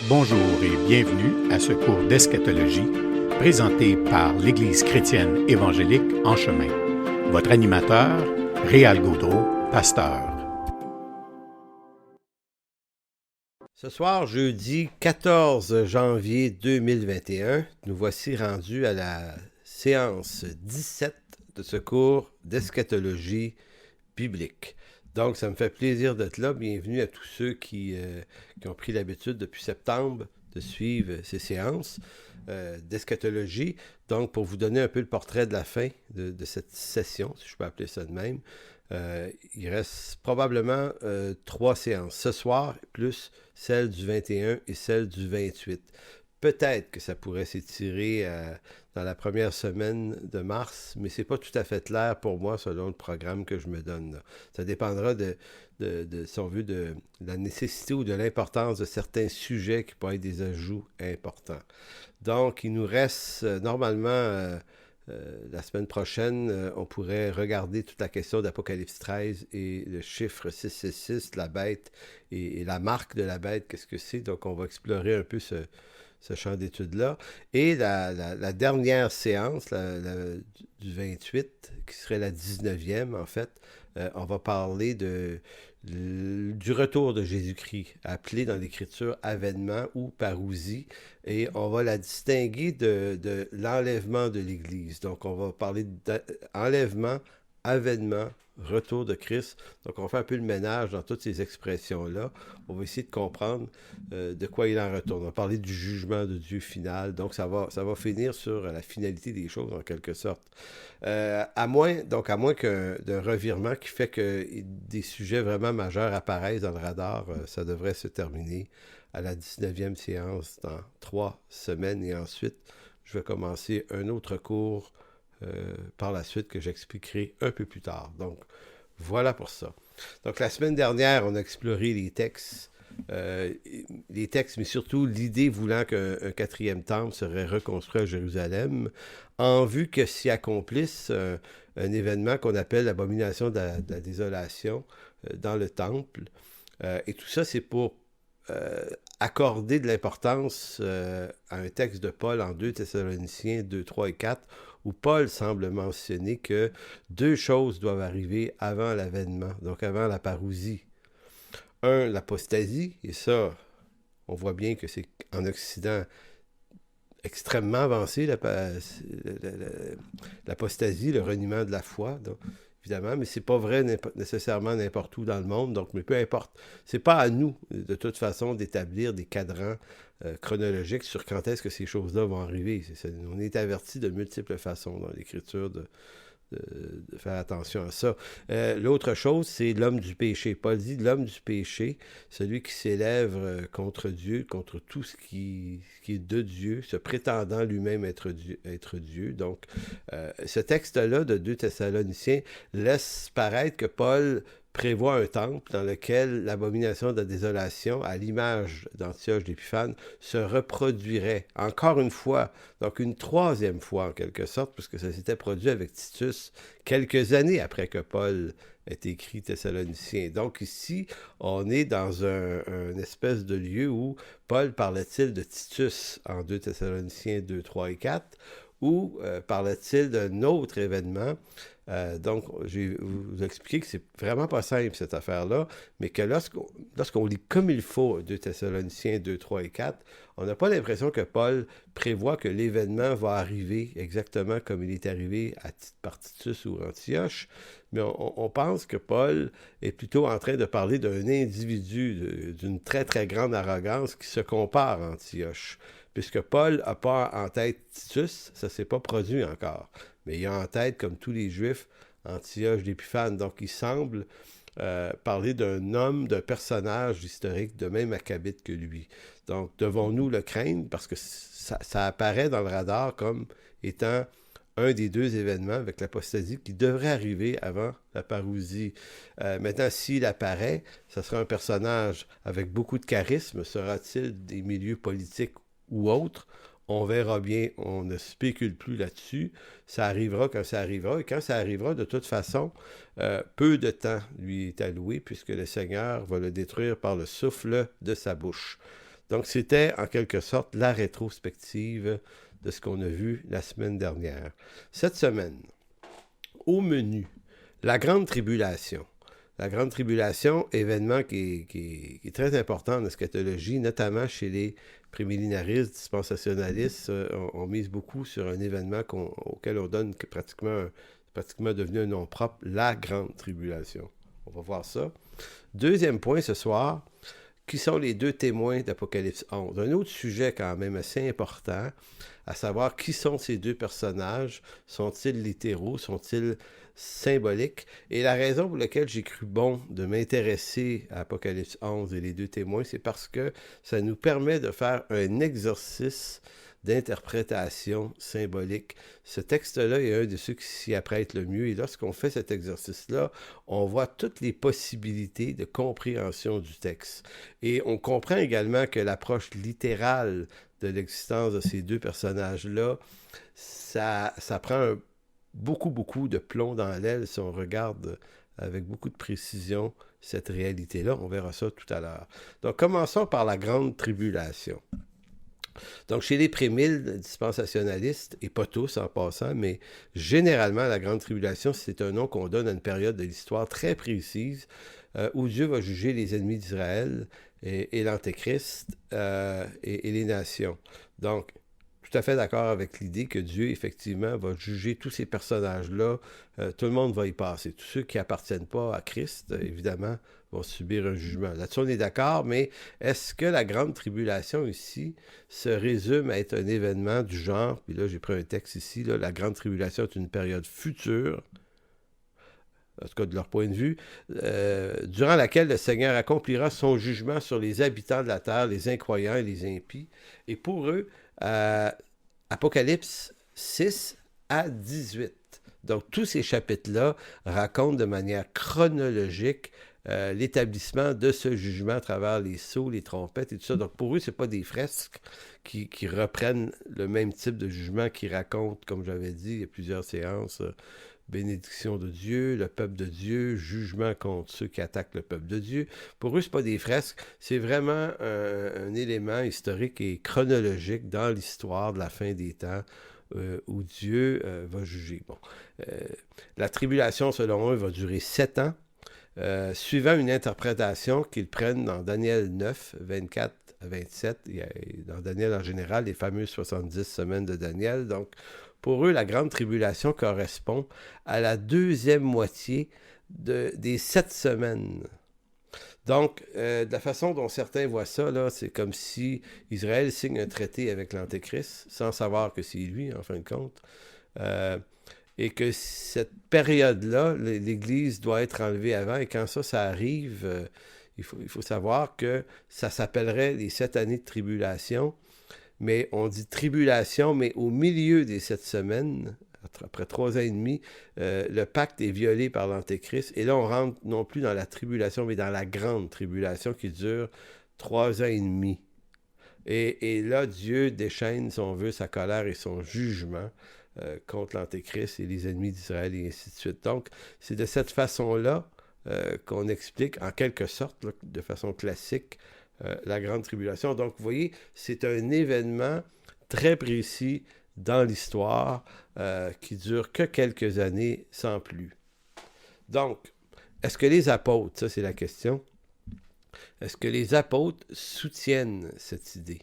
Bonjour et bienvenue à ce cours d'eschatologie présenté par l'Église chrétienne évangélique En Chemin. Votre animateur, Réal Gaudreau, pasteur. Ce soir, jeudi 14 janvier 2021, nous voici rendus à la séance 17 de ce cours d'eschatologie biblique. Donc, ça me fait plaisir d'être là. Bienvenue à tous ceux qui ont pris l'habitude depuis septembre de suivre ces séances d'eschatologie. Donc, pour vous donner un peu le portrait de la fin de cette session, si je peux appeler ça de même, il reste probablement 3 séances. Ce soir, plus celle du 21 et celle du 28. Peut-être que ça pourrait s'étirer dans la première semaine de mars, mais c'est pas tout à fait clair pour moi selon le programme que je me donne là. Ça dépendra si on veut, de la nécessité ou de l'importance de certains sujets qui pourraient être des ajouts importants. Donc, il nous reste normalement... la semaine prochaine, on pourrait regarder toute la question d'Apocalypse 13 et le chiffre 666, la bête et la marque de la bête, qu'est-ce que c'est? Donc, on va explorer un peu ce champ d'études-là. Et la dernière séance du 28, qui serait la 19e, en fait, on va parler du retour de Jésus-Christ, appelé dans l'Écriture avènement ou parousie, et on va la distinguer de l'enlèvement de l'Église. Donc, on va parler d'enlèvement, avènement, retour de Christ. Donc, on fait un peu le ménage dans toutes ces expressions-là. On va essayer de comprendre de quoi il en retourne. On va parler du jugement de Dieu final. Donc, ça va finir sur la finalité des choses, en quelque sorte. À moins d'un revirement qui fait que des sujets vraiment majeurs apparaissent dans le radar, ça devrait se terminer à la 19e séance dans 3 semaines. Et ensuite, je vais commencer un autre cours par la suite que j'expliquerai un peu plus tard. Donc, voilà pour ça. Donc, la semaine dernière, on a exploré les textes, mais surtout l'idée voulant qu'un 4e temple serait reconstruit à Jérusalem, en vue que s'y accomplisse un événement qu'on appelle l'abomination de la désolation dans le temple. Et tout ça, c'est pour accorder de l'importance à un texte de Paul en 2 Thessaloniciens 2, 3 et 4, où Paul semble mentionner que 2 choses doivent arriver avant l'avènement, donc avant la parousie. Un, l'apostasie, et ça, on voit bien que c'est en Occident extrêmement avancé, l'apostasie, le reniement de la foi, donc, évidemment, mais c'est pas vrai nécessairement n'importe où dans le monde, donc mais peu importe. C'est pas à nous, de toute façon, d'établir des cadrans chronologiques sur quand est-ce que ces choses-là vont arriver. On est averti de multiples façons dans l'Écriture de faire attention à ça. L'autre chose, c'est l'homme du péché. Paul dit l'homme du péché, celui qui s'élève contre Dieu, contre tout ce qui est de Dieu, se prétendant lui-même être Dieu. Donc, ce texte-là de 2 Thessaloniciens laisse paraître que Paul prévoit un temple dans lequel l'abomination de la désolation, à l'image d'Antioche d'Épiphane, se reproduirait encore une fois, donc une 3e fois en quelque sorte, puisque ça s'était produit avec Titus quelques années après que Paul ait écrit Thessaloniciens. Donc ici, on est dans un espèce de lieu où Paul parlait-il de Titus en 2 Thessaloniciens 2, 3 et 4, ou parlait-il d'un autre événement. Donc, je vais vous expliquer que c'est vraiment pas simple cette affaire-là, mais que lorsqu'on lit comme il faut 2 Thessaloniciens 2, 3 et 4, on n'a pas l'impression que Paul prévoit que l'événement va arriver exactement comme il est arrivé par Titus ou Antioche, mais on pense que Paul est plutôt en train de parler d'un individu d'une très très grande arrogance qui se compare à Antioche. Puisque Paul n'a pas en tête Titus, ça ne s'est pas produit encore. Mais il a en tête, comme tous les Juifs, Antioche d'Épiphane. Donc, il semble parler d'un homme, d'un personnage historique de même acabit que lui. Donc, devons-nous le craindre? Parce que ça apparaît dans le radar comme étant un des 2 événements avec l'apostasie qui devrait arriver avant la parousie. Maintenant, s'il apparaît, ce sera un personnage avec beaucoup de charisme. Sera-t-il des milieux politiques ou autre, on verra bien, on ne spécule plus là-dessus, ça arrivera quand ça arrivera, et quand ça arrivera, de toute façon, peu de temps lui est alloué, puisque le Seigneur va le détruire par le souffle de sa bouche. Donc, c'était en quelque sorte la rétrospective de ce qu'on a vu la semaine dernière. Cette semaine, au menu, la Grande Tribulation. La Grande Tribulation, événement qui est très important en eschatologie, notamment chez les prémillénaristes, dispensationalistes, on mise beaucoup sur un événement auquel on donne pratiquement devenu un nom propre, la Grande Tribulation. On va voir ça. Deuxième point ce soir, qui sont les deux témoins d'Apocalypse 11. Un autre sujet quand même assez important, à savoir qui sont ces deux personnages. Sont-ils littéraux? Sont-ils symboliques? Et la raison pour laquelle j'ai cru bon de m'intéresser à Apocalypse 11 et les deux témoins, c'est parce que ça nous permet de faire un exercice d'interprétation symbolique. Ce texte-là est un de ceux qui s'y apprêtent le mieux. Et lorsqu'on fait cet exercice-là, on voit toutes les possibilités de compréhension du texte. Et on comprend également que l'approche littérale de l'existence de ces deux personnages-là, ça prend beaucoup de plomb dans l'aile si on regarde avec beaucoup de précision cette réalité-là. On verra ça tout à l'heure. Donc, commençons par la Grande Tribulation. Donc, chez les prémiles dispensationalistes, et pas tous en passant, mais généralement, la Grande Tribulation, c'est un nom qu'on donne à une période de l'histoire très précise où Dieu va juger les ennemis d'Israël et l'Antéchrist et les nations. Donc, tout à fait d'accord avec l'idée que Dieu, effectivement, va juger tous ces personnages-là. Tout le monde va y passer. Tous ceux qui n'appartiennent pas à Christ, évidemment, vont subir un jugement. Là-dessus, on est d'accord, mais est-ce que la Grande Tribulation ici se résume à être un événement du genre, puis là, j'ai pris un texte ici, là, la Grande Tribulation est une période future, en tout cas de leur point de vue, durant laquelle le Seigneur accomplira son jugement sur les habitants de la terre, les incroyants et les impies. Et pour eux, Apocalypse 6 à 18. Donc, tous ces chapitres-là racontent de manière chronologique l'établissement de ce jugement à travers les sceaux, les trompettes et tout ça. Donc, pour eux, ce n'est pas des fresques qui reprennent le même type de jugement qui racontent, comme j'avais dit, il y a plusieurs séances, bénédiction de Dieu, le peuple de Dieu, jugement contre ceux qui attaquent le peuple de Dieu. Pour eux, ce n'est pas des fresques, c'est vraiment un élément historique et chronologique dans l'histoire de la fin des temps où Dieu va juger. Bon. La tribulation, selon eux, va durer 7 ans, suivant une interprétation qu'ils prennent dans Daniel 9, 24 à 27, dans Daniel en général, les fameuses 70 semaines de Daniel. Donc, pour eux, la Grande Tribulation correspond à la deuxième moitié des 7 semaines. Donc, de la façon dont certains voient ça, là, c'est comme si Israël signe un traité avec l'Antéchrist, sans savoir que c'est lui, en fin de compte, et que cette période-là, l'Église doit être enlevée avant, et quand ça arrive, il faut savoir que ça s'appellerait les 7 années de tribulation, mais on dit tribulation, mais au milieu des 7 semaines, après 3 ans et demi, le pacte est violé par l'Antéchrist. Et là, on rentre non plus dans la tribulation, mais dans la grande tribulation qui dure 3 ans et demi. Et là, Dieu déchaîne, si on veut, sa colère et son jugement contre l'Antéchrist et les ennemis d'Israël et ainsi de suite. Donc, c'est de cette façon-là qu'on explique, en quelque sorte, là, de façon classique, la Grande Tribulation. Donc, vous voyez, c'est un événement très précis dans l'histoire qui dure que quelques années sans plus. Donc, est-ce que les apôtres, ça c'est la question, est-ce que les apôtres soutiennent cette idée?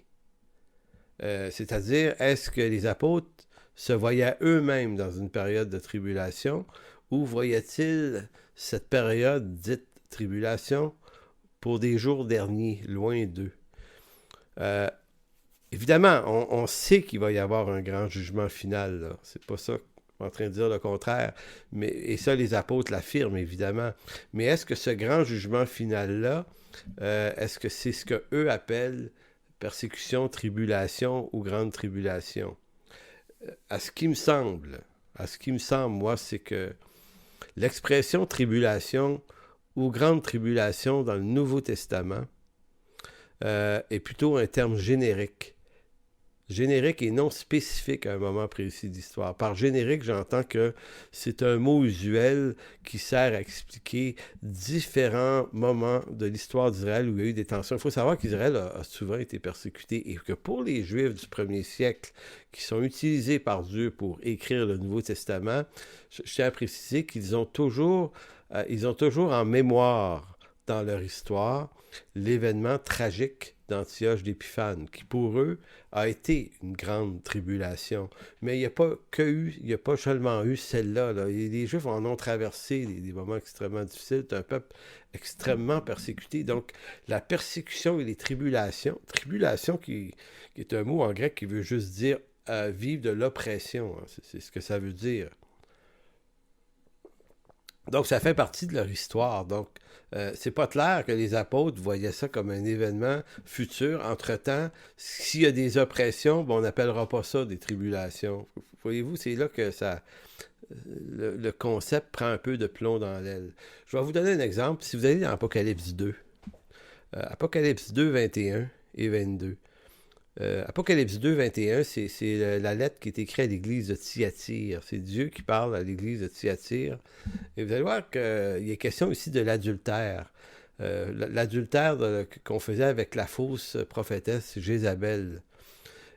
C'est-à-dire, est-ce que les apôtres se voyaient eux-mêmes dans une période de tribulation ou voyaient-ils cette période dite tribulation pour des jours derniers, loin d'eux? Évidemment, on sait qu'il va y avoir un grand jugement final, là. C'est pas ça, en train de dire le contraire. Et ça, les apôtres l'affirment, évidemment. Mais est-ce que ce grand jugement final-là, est-ce que c'est ce qu'eux appellent persécution, tribulation ou grande tribulation? À ce qui me semble, moi, c'est que l'expression tribulation ou grande tribulation dans le Nouveau Testament est plutôt un terme générique générique et non spécifique à un moment précis d'histoire. Par générique, j'entends que c'est un mot usuel qui sert à expliquer différents moments de l'histoire d'Israël où il y a eu des tensions. Il faut savoir qu'Israël a souvent été persécuté et que pour les Juifs du premier siècle, qui sont utilisés par Dieu pour écrire le Nouveau Testament, je tiens à préciser qu'ils ont toujours en mémoire dans leur histoire l'événement tragique d'Antioche d'Épiphane, qui pour eux a été une grande tribulation. Mais il n'y a pas seulement eu celle-là. Là. Les Juifs en ont traversé des moments extrêmement difficiles. C'est un peuple extrêmement persécuté. Donc, la persécution et les tribulation qui est un mot en grec qui veut juste dire vivre de l'oppression. Hein. C'est ce que ça veut dire. Donc, ça fait partie de leur histoire. Donc, c'est pas clair que les apôtres voyaient ça comme un événement futur. Entre-temps, s'il y a des oppressions, on n'appellera pas ça des tribulations. Voyez-vous, c'est là que le concept prend un peu de plomb dans l'aile. Je vais vous donner un exemple. Si vous allez dans Apocalypse 2, Apocalypse 2, 21 et 22. Apocalypse 2, 21, c'est la lettre qui est écrite à l'église de Thyatire. C'est Dieu qui parle à l'église de Thyatire. Et vous allez voir qu'il est question ici de l'adultère. L'adultère qu'on faisait avec la fausse prophétesse Jézabel.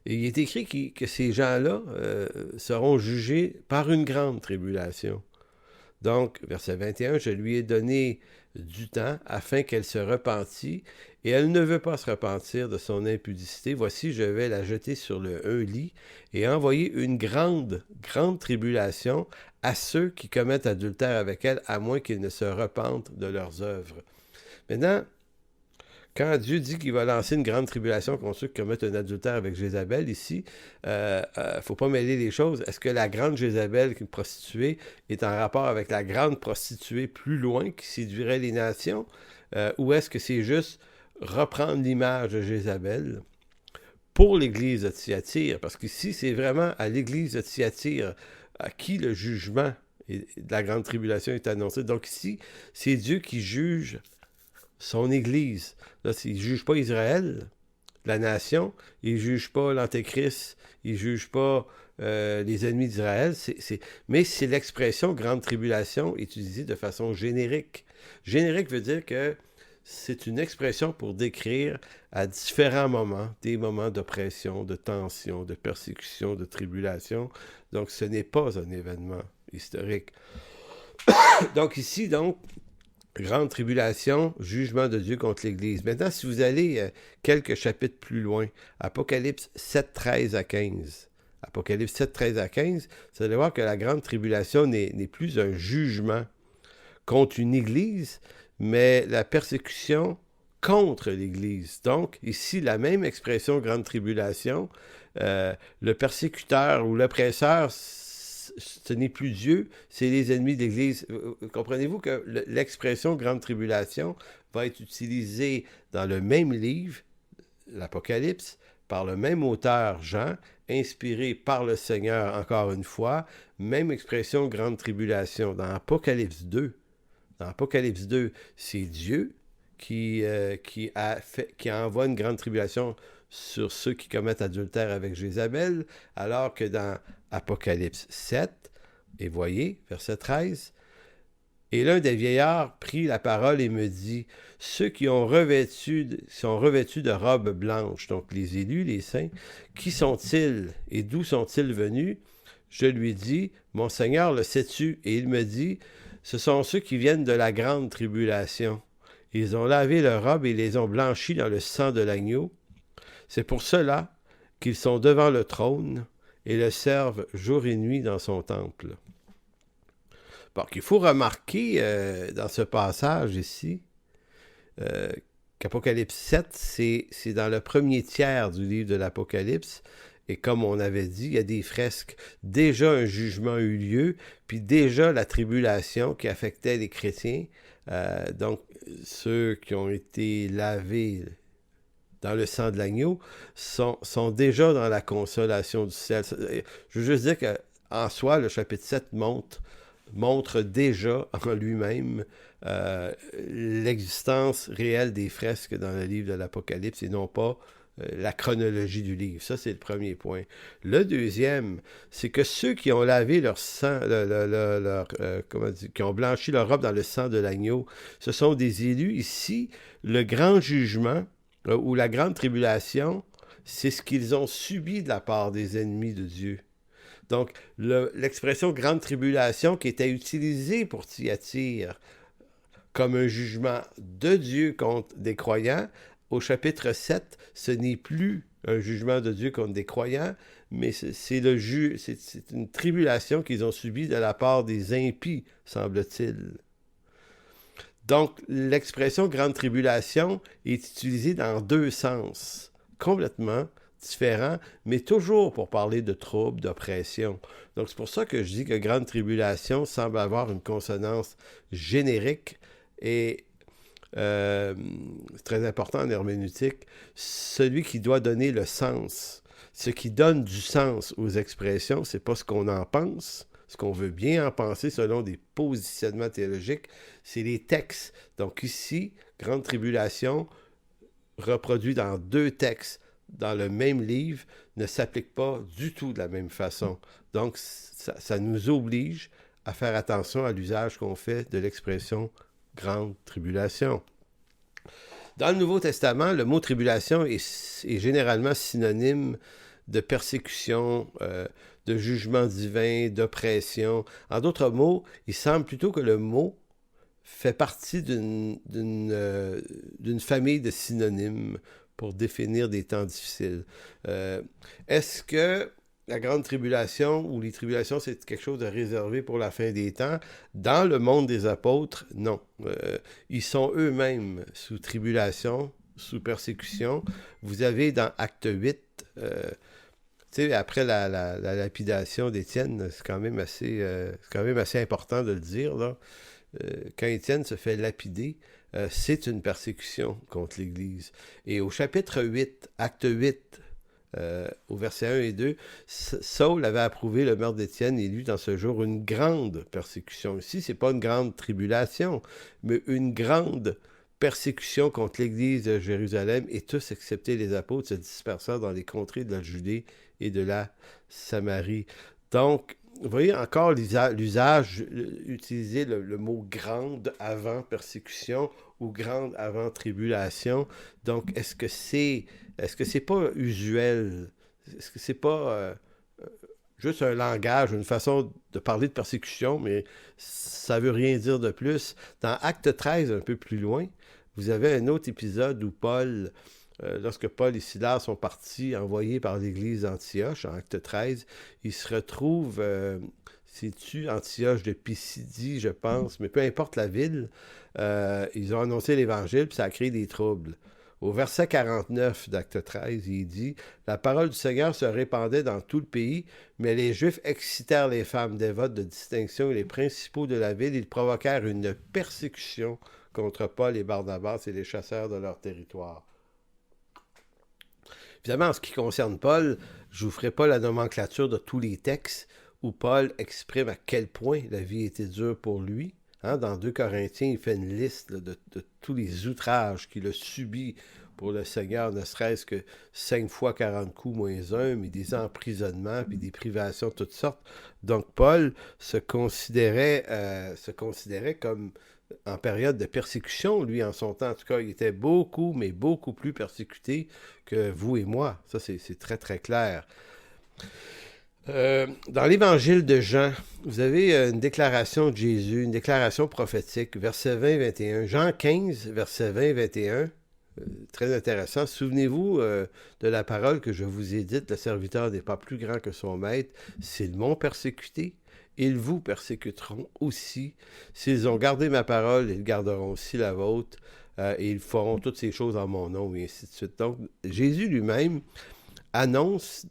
Et il est écrit que ces gens-là seront jugés par une grande tribulation. Donc, verset 21, « Je lui ai donné du temps afin qu'elle se repentît, et elle ne veut pas se repentir de son impudicité. Voici, je vais la jeter sur un lit et envoyer une grande tribulation à ceux qui commettent adultère avec elle, à moins qu'ils ne se repentent de leurs œuvres. » Maintenant, quand Dieu dit qu'il va lancer une grande tribulation contre ceux qui commettent un adultère avec Jézabel, ici, il ne faut pas mêler les choses. Est-ce que la grande Jézabel, qui est une prostituée, est en rapport avec la grande prostituée plus loin qui séduirait les nations? Ou est-ce que c'est juste reprendre l'image de Jézabel pour l'Église de Thyatire? Parce qu'ici, c'est vraiment à l'Église de Thyatire à qui le jugement de la grande tribulation est annoncé. Donc ici, c'est Dieu qui juge son Église. Là, il ne juge pas Israël, la nation, il ne juge pas l'Antéchrist, il ne juge pas les ennemis d'Israël, mais c'est l'expression grande tribulation utilisée de façon générique. Générique veut dire que c'est une expression pour décrire à différents moments, des moments d'oppression, de tension, de persécution, de tribulation. Donc, ce n'est pas un événement historique. Donc, ici, grande tribulation, jugement de Dieu contre l'Église. Maintenant, si vous allez quelques chapitres plus loin, Apocalypse 7, 13 à 15. Apocalypse 7, 13 à 15, vous allez voir que la grande tribulation n'est plus un jugement contre une Église, mais la persécution contre l'Église. Donc, ici, la même expression grande tribulation, le persécuteur ou l'oppresseur, ce n'est plus Dieu, c'est les ennemis de l'Église. Comprenez-vous que l'expression grande tribulation va être utilisée dans le même livre, l'Apocalypse, par le même auteur, Jean, inspiré par le Seigneur, encore une fois, même expression grande tribulation. Dans Apocalypse 2, c'est Dieu qui envoie une grande tribulation sur ceux qui commettent adultère avec Jézabel, alors que dans Apocalypse 7, et voyez, verset 13, « Et l'un des vieillards prit la parole et me dit, « Ceux qui sont revêtus de robes blanches, donc les élus, les saints, qui sont-ils et d'où sont-ils venus? » Je lui dis, « Mon Seigneur, le sais-tu? » Et il me dit, « Ce sont ceux qui viennent de la grande tribulation. Ils ont lavé leurs robes et les ont blanchis dans le sang de l'agneau. C'est pour cela qu'ils sont devant le trône et le servent jour et nuit dans son temple. » Bon, il faut remarquer dans ce passage ici qu'Apocalypse 7, c'est dans le premier tiers du livre de l'Apocalypse. Et comme on avait dit, il y a des fresques. Déjà, un jugement a eu lieu, puis déjà la tribulation qui affectait les chrétiens. Donc, ceux qui ont été lavés dans le sang de l'agneau sont déjà dans la consolation du ciel. Je veux juste dire qu'en soi, le chapitre 7 montre déjà en lui-même l'existence réelle des fresques dans le livre de l'Apocalypse et non pas la chronologie du livre. Ça, c'est le premier point. Le deuxième, c'est que ceux qui ont lavé leur sang, qui ont blanchi leur robe dans le sang de l'agneau, ce sont des élus. Ici, le grand jugement ou la grande tribulation, c'est ce qu'ils ont subi de la part des ennemis de Dieu. Donc, l'expression grande tribulation qui était utilisée pour Thyatire comme un jugement de Dieu contre des croyants, au chapitre 7, ce n'est plus un jugement de Dieu contre des croyants, mais c'est une tribulation qu'ils ont subie de la part des impies, semble-t-il. Donc, l'expression grande tribulation est utilisée dans deux sens, complètement différents, mais toujours pour parler de troubles, d'oppression. Donc, c'est pour ça que je dis que grande tribulation semble avoir une consonance générique et c'est très important en herméneutique, celui qui doit donner le sens. Ce qui donne du sens aux expressions, c'est pas ce qu'on en pense, ce qu'on veut bien en penser selon des positionnements théologiques, c'est les textes. Donc ici, grande tribulation, reproduit dans deux textes, dans le même livre, ne s'applique pas du tout de la même façon. Donc, ça nous oblige à faire attention à l'usage qu'on fait de l'expression grande tribulation. Dans le Nouveau Testament, le mot tribulation est généralement synonyme de persécution, de jugement divin, d'oppression. En d'autres mots, il semble plutôt que le mot fait partie d'une famille de synonymes pour définir des temps difficiles. Est-ce que la grande tribulation ou les tribulations, c'est quelque chose de réservé pour la fin des temps? Dans le monde des apôtres, non. Ils sont eux-mêmes sous tribulation, sous persécution. Vous avez dans Acte 8, après la lapidation d'Étienne, c'est quand même assez important de le dire, là. Quand Étienne se fait lapider, c'est une persécution contre l'Église. Et au chapitre 8, Acte 8, au verset 1 et 2, Saul avait approuvé le meurtre d'Étienne et il y eut dans ce jour une grande persécution. Ici, ce n'est pas une grande tribulation, mais une grande persécution contre l'Église de Jérusalem, et tous, excepté les apôtres, se dispersèrent dans les contrées de la Judée et de la Samarie. Donc, vous voyez encore l'usage, utiliser le mot « grande » avant persécution ou « grande » avant tribulation. Donc, est-ce que c'est pas usuel? Est-ce que c'est pas juste un langage, une façon de parler de persécution, mais ça veut rien dire de plus? Dans Acte 13, un peu plus loin, vous avez un autre épisode où Paul... lorsque Paul et Silas sont partis, envoyés par l'église d'Antioche, en Acte 13, ils se retrouvent, c'est-tu Antioche de Pisidie, je pense, mais peu importe la ville, ils ont annoncé l'évangile, puis ça a créé des troubles. Au verset 49 d'Acte 13, il dit « La parole du Seigneur se répandait dans tout le pays, mais les Juifs excitèrent les femmes dévotes de distinction et les principaux de la ville. Ils provoquèrent une persécution contre Paul et Barnabas et les chasseurs de leur territoire. » Évidemment, en ce qui concerne Paul, je ne vous ferai pas la nomenclature de tous les textes où Paul exprime à quel point la vie était dure pour lui. Dans 2 Corinthiens, il fait une liste de tous les outrages qu'il a subis pour le Seigneur, ne serait-ce que 5 fois 40 coups moins 1, mais des emprisonnements puis des privations de toutes sortes. Donc Paul se considérait comme en période de persécution, lui, en son temps. En tout cas, il était beaucoup, mais beaucoup plus persécuté que vous et moi. Ça, c'est très, très clair. Dans l'évangile de Jean, vous avez une déclaration de Jésus, une déclaration prophétique, verset 20-21. Jean 15, verset 20-21. Très intéressant. Souvenez-vous de la parole que je vous ai dite, le serviteur n'est pas plus grand que son maître. S'ils m'ont persécuté, ils vous persécuteront aussi. S'ils ont gardé ma parole, ils garderont aussi la vôtre, et ils feront toutes ces choses en mon nom, et ainsi de suite. Donc, Jésus lui-même annonce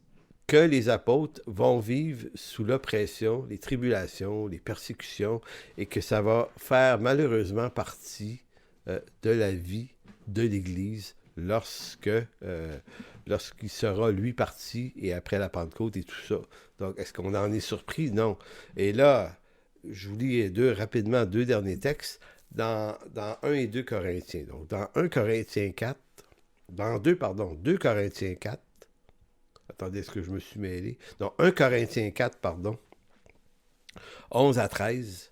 que les apôtres vont vivre sous l'oppression, les tribulations, les persécutions, et que ça va faire malheureusement partie de la vie de l'Église lorsqu'il sera, lui, parti, et après la Pentecôte et tout ça. Donc, est-ce qu'on en est surpris? Non. Et là, je vous lis rapidement deux derniers textes dans 1 et 2 Corinthiens. Donc, dans 1 Corinthiens 4, dans 2 Corinthiens 4. Attendez, est-ce que je me suis mêlé? Non, 1 Corinthiens 4, 11 à 13.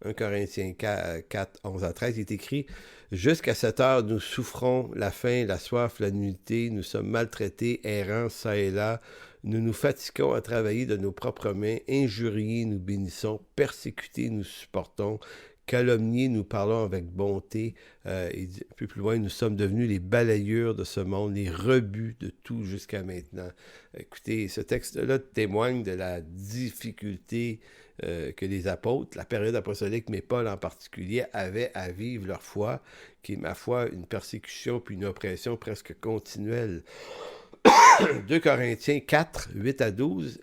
1 Corinthiens 4, 11 à 13, il est écrit « Jusqu'à cette heure, nous souffrons la faim, la soif, la nudité, nous sommes maltraités, errants, çà et là. Nous nous fatiguons à travailler de nos propres mains, injuriés, nous bénissons, persécutés, nous supportons, calomniés, nous parlons avec bonté. Et un peu plus loin, nous sommes devenus les balayures de ce monde, les rebuts de tout jusqu'à maintenant. » Écoutez, ce texte-là témoigne de la difficulté que les apôtres, la période apostolique, mais Paul en particulier, avaient à vivre leur foi, qui est, ma foi, une persécution puis une oppression presque continuelle. 2 Corinthiens 4, 8 à 12,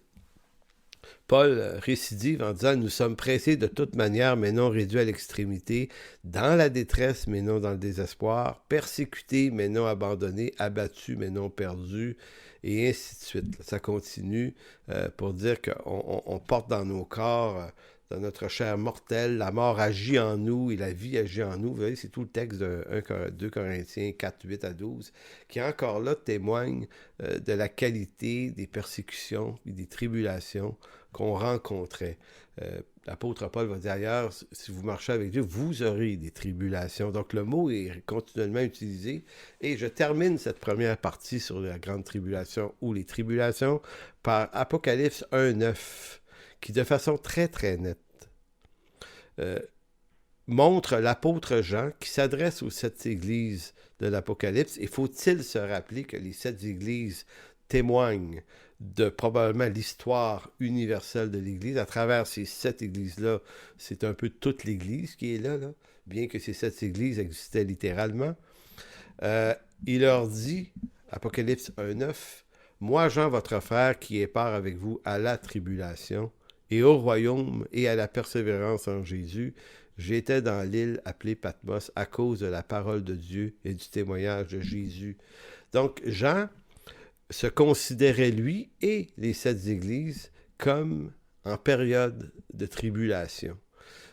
Paul récidive en disant « Nous sommes pressés de toute manière, mais non réduits à l'extrémité, dans la détresse, mais non dans le désespoir, persécutés, mais non abandonnés, abattus, mais non perdus, et ainsi de suite. » Ça continue pour dire qu'on porte dans nos corps, dans notre chair mortelle, la mort agit en nous et la vie agit en nous. Vous voyez, c'est tout le texte de 2 Corinthiens 4, 8 à 12, qui encore là témoigne de la qualité des persécutions et des tribulations qu'on rencontrait. L'apôtre Paul va dire ailleurs, si vous marchez avec Dieu, vous aurez des tribulations. Donc le mot est continuellement utilisé. Et je termine cette première partie sur la grande tribulation ou les tribulations par Apocalypse 1, 9, qui de façon très très nette montre l'apôtre Jean qui s'adresse aux 7 églises de l'Apocalypse. Et faut-il se rappeler que les 7 églises témoignent de probablement l'histoire universelle de l'Église. À travers ces 7 églises-là, c'est un peu toute l'Église qui est là, bien que ces 7 églises existaient littéralement. Il leur dit, Apocalypse 1.9, « Moi, Jean, votre frère, qui est part avec vous à la tribulation et au royaume et à la persévérance en Jésus, j'étais dans l'île appelée Patmos à cause de la parole de Dieu et du témoignage de Jésus. » Donc, Jean se considérait, lui et les 7 églises, comme en période de tribulation.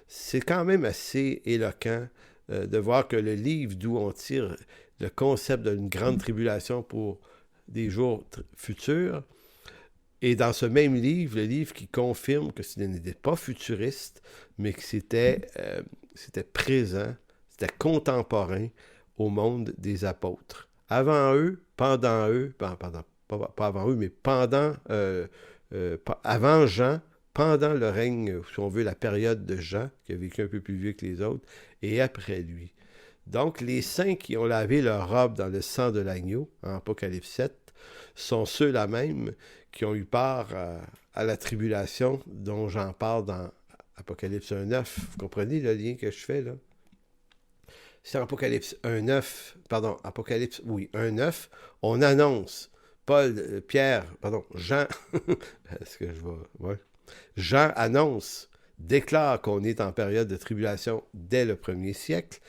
C'est quand même assez éloquent de voir que le livre d'où on tire le concept d'une grande tribulation pour des jours futurs, et dans ce même livre, le livre qui confirme que ce n'était pas futuriste, mais que c'était présent, c'était contemporain au monde des apôtres. Avant eux, pendant eux, pas avant eux, mais avant Jean, pendant le règne, si on veut, la période de Jean, qui a vécu un peu plus vieux que les autres, et après lui. Donc, les saints qui ont lavé leur robe dans le sang de l'agneau, en Apocalypse 7, sont ceux-là même qui ont eu part à la tribulation dont j'en parle dans Apocalypse 1.9. Vous comprenez le lien que je fais, là? C'est Apocalypse 1.9, on annonce, Jean, est-ce que je vais... Ouais. Jean annonce, déclare qu'on est en période de tribulation dès le 1er siècle.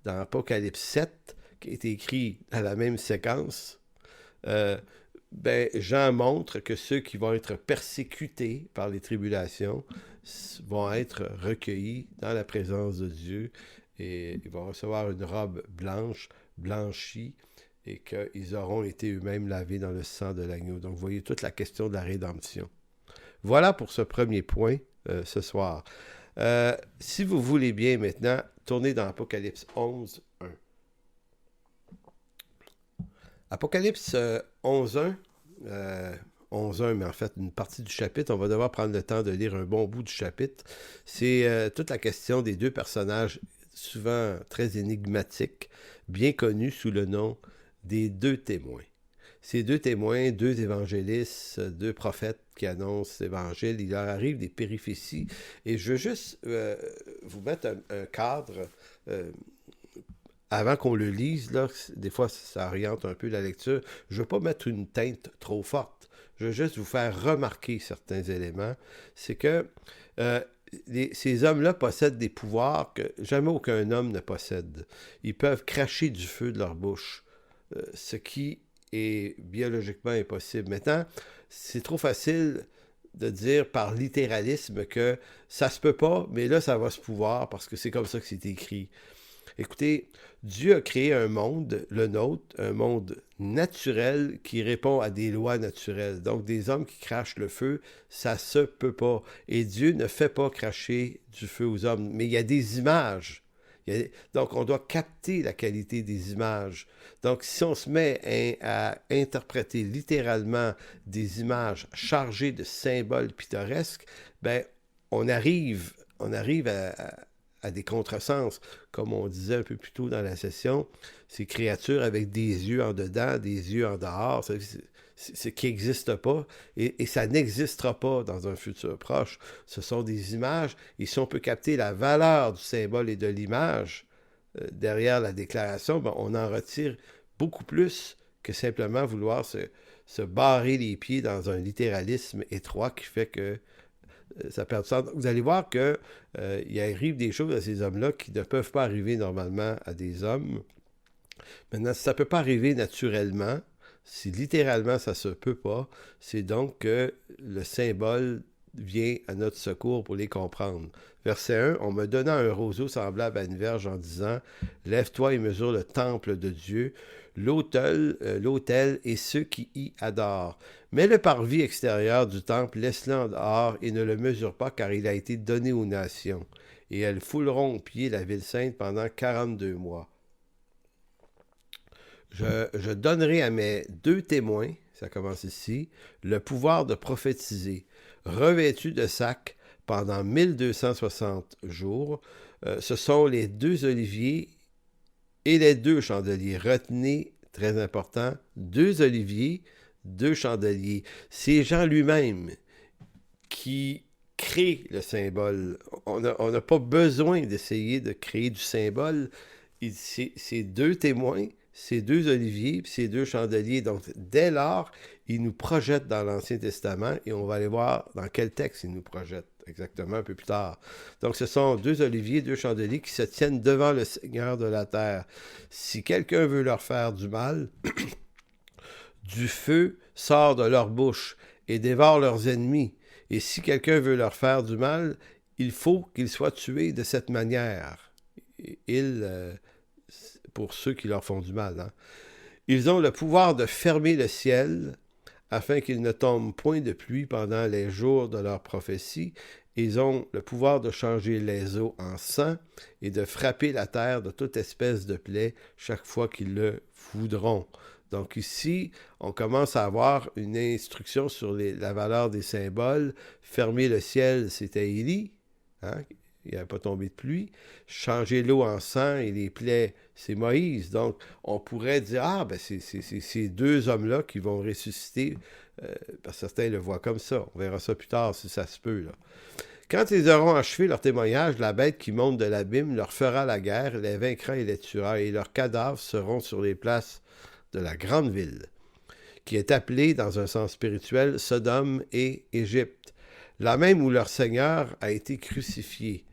Dans Apocalypse 7, qui est écrit à la même séquence, Jean montre que ceux qui vont être persécutés par les tribulations vont être recueillis dans la présence de Dieu et ils vont recevoir une robe blanche, blanchie, et qu'ils auront été eux-mêmes lavés dans le sang de l'agneau. Donc, vous voyez toute la question de la rédemption. Voilà pour ce premier point ce soir. Si vous voulez bien maintenant, tournez dans Apocalypse 11, 1. Apocalypse 11.1, 11.1, mais en fait une partie du chapitre, on va devoir prendre le temps de lire un bon bout du chapitre. C'est toute la question des 2 personnages souvent très énigmatiques, bien connus sous le nom des 2 témoins. Ces 2 témoins, 2 évangélistes, 2 prophètes qui annoncent l'évangile, il leur arrive des péripéties. Et je veux juste vous mettre un cadre... avant qu'on le lise, là, des fois ça oriente un peu la lecture, je ne veux pas mettre une teinte trop forte. Je veux juste vous faire remarquer certains éléments. C'est que ces hommes-là possèdent des pouvoirs que jamais aucun homme ne possède. Ils peuvent cracher du feu de leur bouche, ce qui est biologiquement impossible. Maintenant, c'est trop facile de dire par littéralisme que ça se peut pas, mais là, ça va se pouvoir parce que c'est comme ça que c'est écrit. Écoutez, Dieu a créé un monde, le nôtre, un monde naturel qui répond à des lois naturelles. Donc, des hommes qui crachent le feu, ça se peut pas. Et Dieu ne fait pas cracher du feu aux hommes. Mais il y a des images. Donc, on doit capter la qualité des images. Donc, si on se met à interpréter littéralement des images chargées de symboles pittoresques, ben, on arrive à des contresens, comme on disait un peu plus tôt dans la session, ces créatures avec des yeux en dedans, des yeux en dehors, c'est qui n'existe pas, et ça n'existera pas dans un futur proche. Ce sont des images, et si on peut capter la valeur du symbole et de l'image derrière la déclaration, ben, on en retire beaucoup plus que simplement vouloir se barrer les pieds dans un littéralisme étroit qui fait que ça perd du sens. Vous allez voir qu'il arrive des choses à ces hommes-là qui ne peuvent pas arriver normalement à des hommes. Maintenant, si ça ne peut pas arriver naturellement, si littéralement ça ne se peut pas, c'est donc que le symbole vient à notre secours pour les comprendre. Verset 1, « On me donna un roseau semblable à une verge en disant, « Lève-toi et mesure le temple de Dieu, l'autel et ceux qui y adorent. Mais le parvis extérieur du temple, laisse-le en dehors et ne le mesure pas, car il a été donné aux nations. Et elles fouleront aux pieds la ville sainte pendant 42 mois. Je donnerai à mes 2 témoins, ça commence ici, le pouvoir de prophétiser, revêtus de sacs pendant 1260 jours. Ce sont les 2 oliviers et les 2 chandeliers. Retenez, très important, 2 oliviers, 2 chandeliers. C'est Jean lui-même qui crée le symbole. On n'a pas besoin d'essayer de créer du symbole. C'est 2 témoins, c'est 2 oliviers, puis c'est 2 chandeliers. Donc, dès lors, il nous projette dans l'Ancien Testament, et on va aller voir dans quel texte il nous projette exactement un peu plus tard. Donc, ce sont 2 oliviers, 2 chandeliers qui se tiennent devant le Seigneur de la terre. Si quelqu'un veut leur faire du mal, du feu sort de leur bouche et dévore leurs ennemis. Et si quelqu'un veut leur faire du mal, il faut qu'il soit tué de cette manière. Pour ceux qui leur font du mal. Hein. Ils ont le pouvoir de fermer le ciel afin qu'il ne tombe point de pluie pendant les jours de leur prophétie. Ils ont le pouvoir de changer les eaux en sang et de frapper la terre de toute espèce de plaie chaque fois qu'ils le voudront. Donc ici, on commence à avoir une instruction sur la valeur des symboles. Fermer le ciel, c'était Élie, hein? Il n'avait pas tombé de pluie. Changer l'eau en sang et les plaies, c'est Moïse. Donc, on pourrait dire, c'est ces 2 hommes-là qui vont ressusciter, parce que certains le voient comme ça. On verra ça plus tard, si ça se peut. Là. Quand ils auront achevé leur témoignage, la bête qui monte de l'abîme leur fera la guerre, les vaincra et les tuera, et leurs cadavres seront sur les places de la grande ville, qui est appelée, dans un sens spirituel, Sodome et Égypte, là même où leur Seigneur a été crucifié.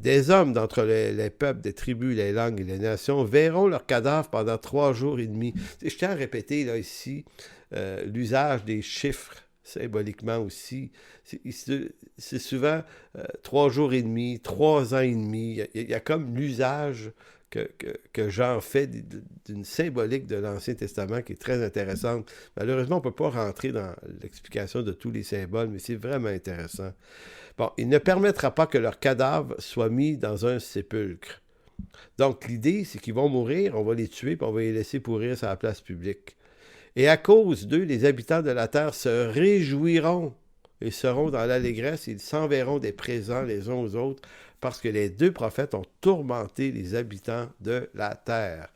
Des hommes d'entre les peuples, des tribus, les langues et les nations verront leurs cadavres pendant 3 jours et demi. Je tiens à répéter là ici l'usage des chiffres symboliquement aussi. C'est souvent 3 jours et demi, 3 ans et demi. Il y a comme l'usage que Jean fait d'une symbolique de l'Ancien Testament qui est très intéressante. Malheureusement, on ne peut pas rentrer dans l'explication de tous les symboles, mais c'est vraiment intéressant. Bon, il ne permettra pas que leurs cadavres soient mis dans un sépulcre. Donc, l'idée, c'est qu'ils vont mourir, on va les tuer, puis on va les laisser pourrir sur la place publique. Et à cause d'eux, les habitants de la terre se réjouiront et seront dans l'allégresse, ils s'enverront des présents les uns aux autres, parce que les 2 prophètes ont tourmenté les habitants de la terre.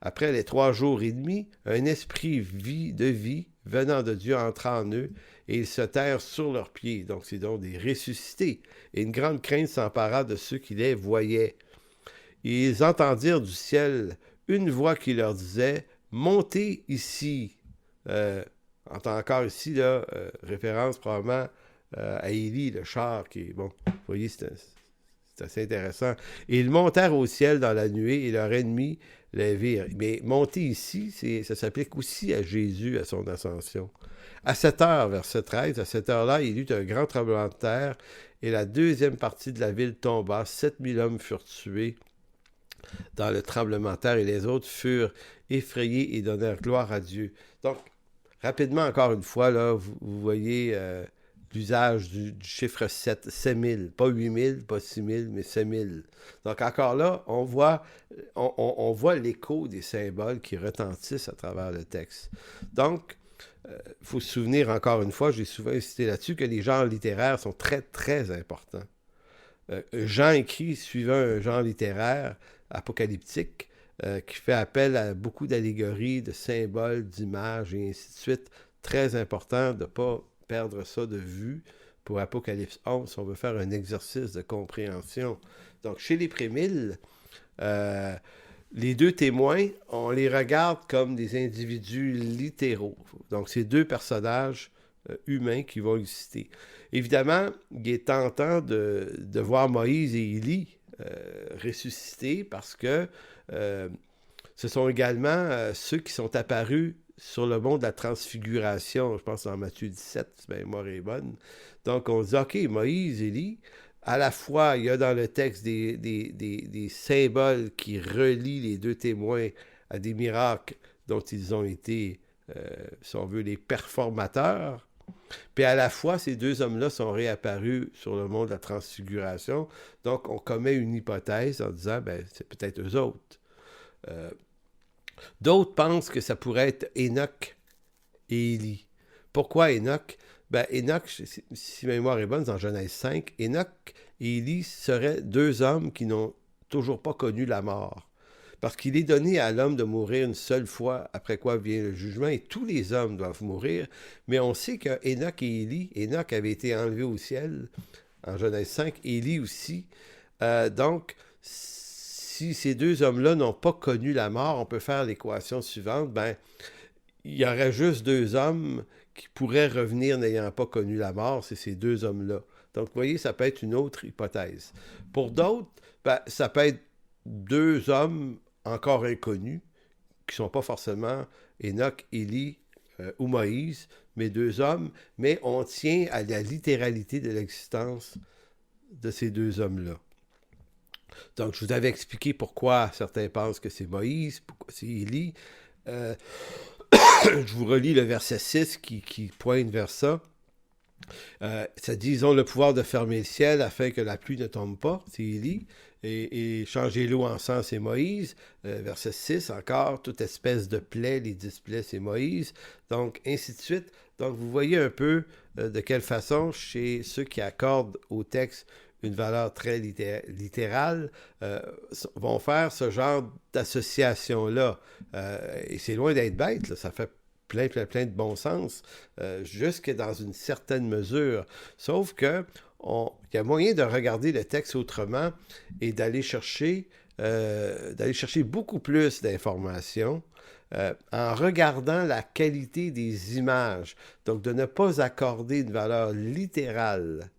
Après les 3 jours et demi, un esprit de vie venant de Dieu entra en eux, et ils se terrent sur leurs pieds. Donc, c'est donc des ressuscités. Et une grande crainte s'empara de ceux qui les voyaient. Et ils entendirent du ciel une voix qui leur disait « Montez ici ». On entend encore ici, là, référence probablement à Élie, le char, qui est, bon, vous voyez, c'est assez intéressant. Et ils montèrent au ciel dans la nuée, et leurs ennemis les virent. Mais monter ici, ça s'applique aussi à Jésus, à son ascension. À 7 heures, verset 13, à cette heure-là, il y eut un grand tremblement de terre, et la 2e partie de la ville tomba. 7000 hommes furent tués. dans le tremblement de terre, et les autres furent effrayés et donnèrent gloire à Dieu. Donc, rapidement, encore une fois, là, vous voyez l'usage du chiffre 7, 7000, pas 8000, pas 6000, mais 7000. Donc, encore là, on voit l'écho des symboles qui retentissent à travers le texte. Donc, il faut se souvenir, encore une fois, j'ai souvent insisté là-dessus, que les genres littéraires sont très, très importants. Jean écrit suivant un genre littéraire apocalyptique qui fait appel à beaucoup d'allégories, de symboles, d'images et ainsi de suite. Très important de ne pas perdre ça de vue pour Apocalypse 11 si on veut faire un exercice de compréhension. Donc, chez les Prémiles, les deux témoins, on les regarde comme des individus littéraux. Donc, c'est deux personnages humains qui vont exister. Évidemment, il est tentant de voir Moïse et Élie ressuscités parce que ce sont également ceux qui sont apparus sur le mont de la transfiguration, je pense dans Matthieu 17, si ma mémoire est bonne. Donc, on dit, OK, Moïse, Élie, à la fois, il y a dans le texte des symboles qui relient les deux témoins à des miracles dont ils ont été, si on veut, les performateurs. Puis à la fois, ces deux hommes-là sont réapparus sur le mont de la transfiguration. Donc, on commet une hypothèse en disant, ben, c'est peut-être eux autres. D'autres pensent que ça pourrait être Enoch et Élie. Pourquoi Enoch? Ben, Enoch, si ma mémoire est bonne, dans Genèse 5, Enoch et Élie seraient deux hommes qui n'ont toujours pas connu la mort. Parce qu'il est donné à l'homme de mourir une seule fois, après quoi vient le jugement, et tous les hommes doivent mourir. Mais on sait que Enoch et Élie, Enoch avait été enlevé au ciel, en Genèse 5, Élie aussi. Donc, si ces deux hommes-là n'ont pas connu la mort, on peut faire l'équation suivante, ben, il y aurait juste deux hommes qui pourraient revenir n'ayant pas connu la mort, c'est ces deux hommes-là. Donc, vous voyez, ça peut être une autre hypothèse. Pour d'autres, ben, ça peut être deux hommes encore inconnus, qui ne sont pas forcément Enoch, Élie ou Moïse, mais deux hommes, mais on tient à la littéralité de l'existence de ces deux hommes-là. Donc, je vous avais expliqué pourquoi certains pensent que c'est Moïse, pourquoi c'est Élie. Je vous relis le verset 6 qui pointe vers ça. Ça dit, ils ont le pouvoir de fermer le ciel afin que la pluie ne tombe pas, c'est Élie, et changer l'eau en sang, c'est Moïse. Verset 6, encore, toute espèce de plaie, les 10 plaies, c'est Moïse. Donc, ainsi de suite. Donc, vous voyez un peu de quelle façon, chez ceux qui accordent au texte une valeur très littérale, vont faire ce genre d'association-là. Et c'est loin d'être bête, là, ça fait plein de bon sens, jusque dans une certaine mesure. Sauf que il y a moyen de regarder le texte autrement et d'aller chercher beaucoup plus d'informations en regardant la qualité des images. Donc, de ne pas accorder une valeur littérale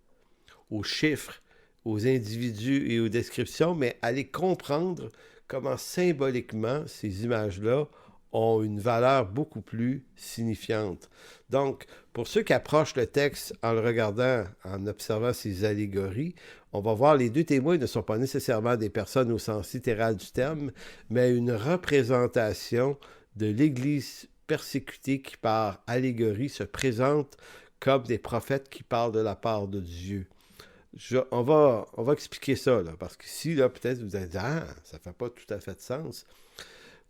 aux chiffres, aux individus et aux descriptions, mais aller comprendre comment symboliquement ces images-là ont une valeur beaucoup plus signifiante. Donc, pour ceux qui approchent le texte en le regardant, en observant ces allégories, on va voir les deux témoins ne sont pas nécessairement des personnes au sens littéral du terme, mais une représentation de l'Église persécutée qui, par allégorie, se présente comme des prophètes qui parlent de la part de Dieu. On va expliquer ça, là, parce qu'ici, là, peut-être vous allez dire « Ah, ça ne fait pas tout à fait de sens ».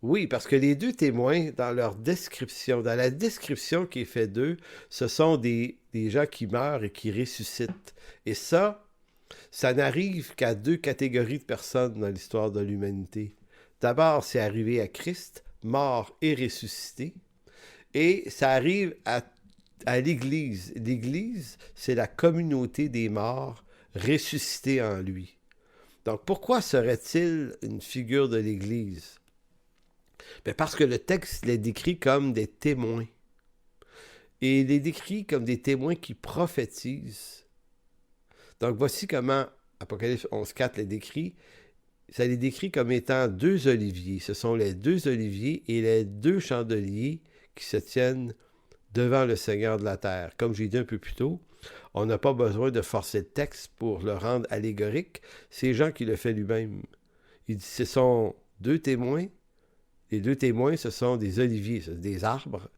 Oui, parce que les deux témoins, dans leur description, dans la description qui est faite d'eux, ce sont des gens qui meurent et qui ressuscitent. Et ça n'arrive qu'à deux catégories de personnes dans l'histoire de l'humanité. D'abord, c'est arrivé à Christ, mort et ressuscité. Et ça arrive à l'Église. L'Église, c'est la communauté des morts ressuscités en lui. Donc, pourquoi serait-il une figure de l'Église? Bien, parce que le texte les décrit comme des témoins. Et il les décrit comme des témoins qui prophétisent. Donc, voici comment Apocalypse 11.4 les décrit. Ça les décrit comme étant deux oliviers. Ce sont les deux oliviers et les deux chandeliers qui se tiennent devant le Seigneur de la terre. Comme j'ai dit un peu plus tôt, on n'a pas besoin de forcer le texte pour le rendre allégorique. C'est Jean qui le fait lui-même. Il dit, ce sont deux témoins. Les deux témoins, ce sont des oliviers, des arbres.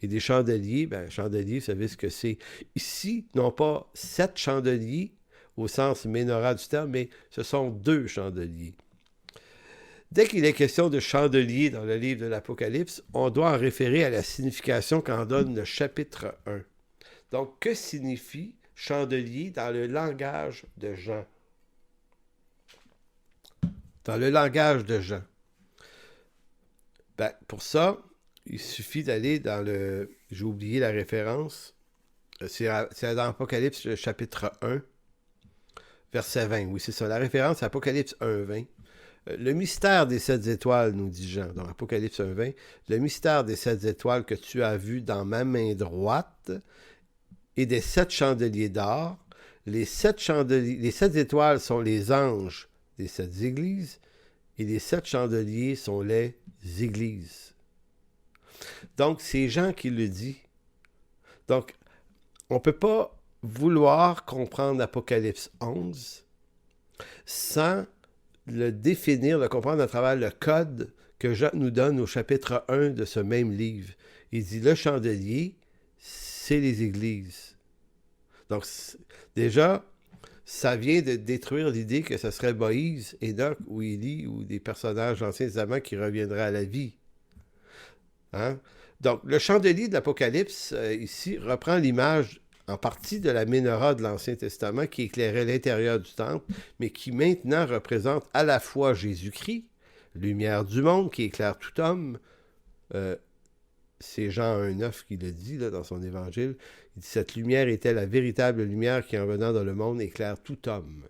Et des chandeliers, chandeliers, vous savez ce que c'est. Ici, non pas 7 chandeliers, au sens menorah du terme, mais ce sont 2 chandeliers. Dès qu'il est question de chandelier dans le livre de l'Apocalypse, on doit en référer à la signification qu'en donne le chapitre 1. Donc, que signifie chandelier dans le langage de Jean? Dans le langage de Jean. Pour ça, il suffit d'aller dans le... J'ai oublié la référence. C'est dans Apocalypse chapitre 1, verset 20. Oui, c'est ça. La référence, c'est Apocalypse 1, 20. Le mystère des 7 étoiles, nous dit Jean, dans Apocalypse 1, 20. Le mystère des 7 étoiles que tu as vu dans ma main droite et des 7 chandeliers d'or. Les 7 étoiles sont les anges des 7 églises et les 7 chandeliers sont les églises. Donc, c'est Jean qui le dit. Donc, on ne peut pas vouloir comprendre l'Apocalypse 11 sans le définir, le comprendre à travers le code que Jean nous donne au chapitre 1 de ce même livre. Il dit, le chandelier, c'est les églises. Donc, déjà, ça vient de détruire l'idée que ce serait Moïse, Enoch ou Élie ou des personnages de l'Ancien Testament qui reviendraient à la vie. Hein? Donc, le chandelier de l'Apocalypse, ici, reprend l'image en partie de la menorah de l'Ancien Testament qui éclairait l'intérieur du temple, mais qui maintenant représente à la fois Jésus-Christ, lumière du monde qui éclaire tout homme. C'est Jean 1,9 qui le dit là, dans son évangile. Il dit « Cette lumière était la véritable lumière qui, en venant dans le monde, éclaire tout homme. »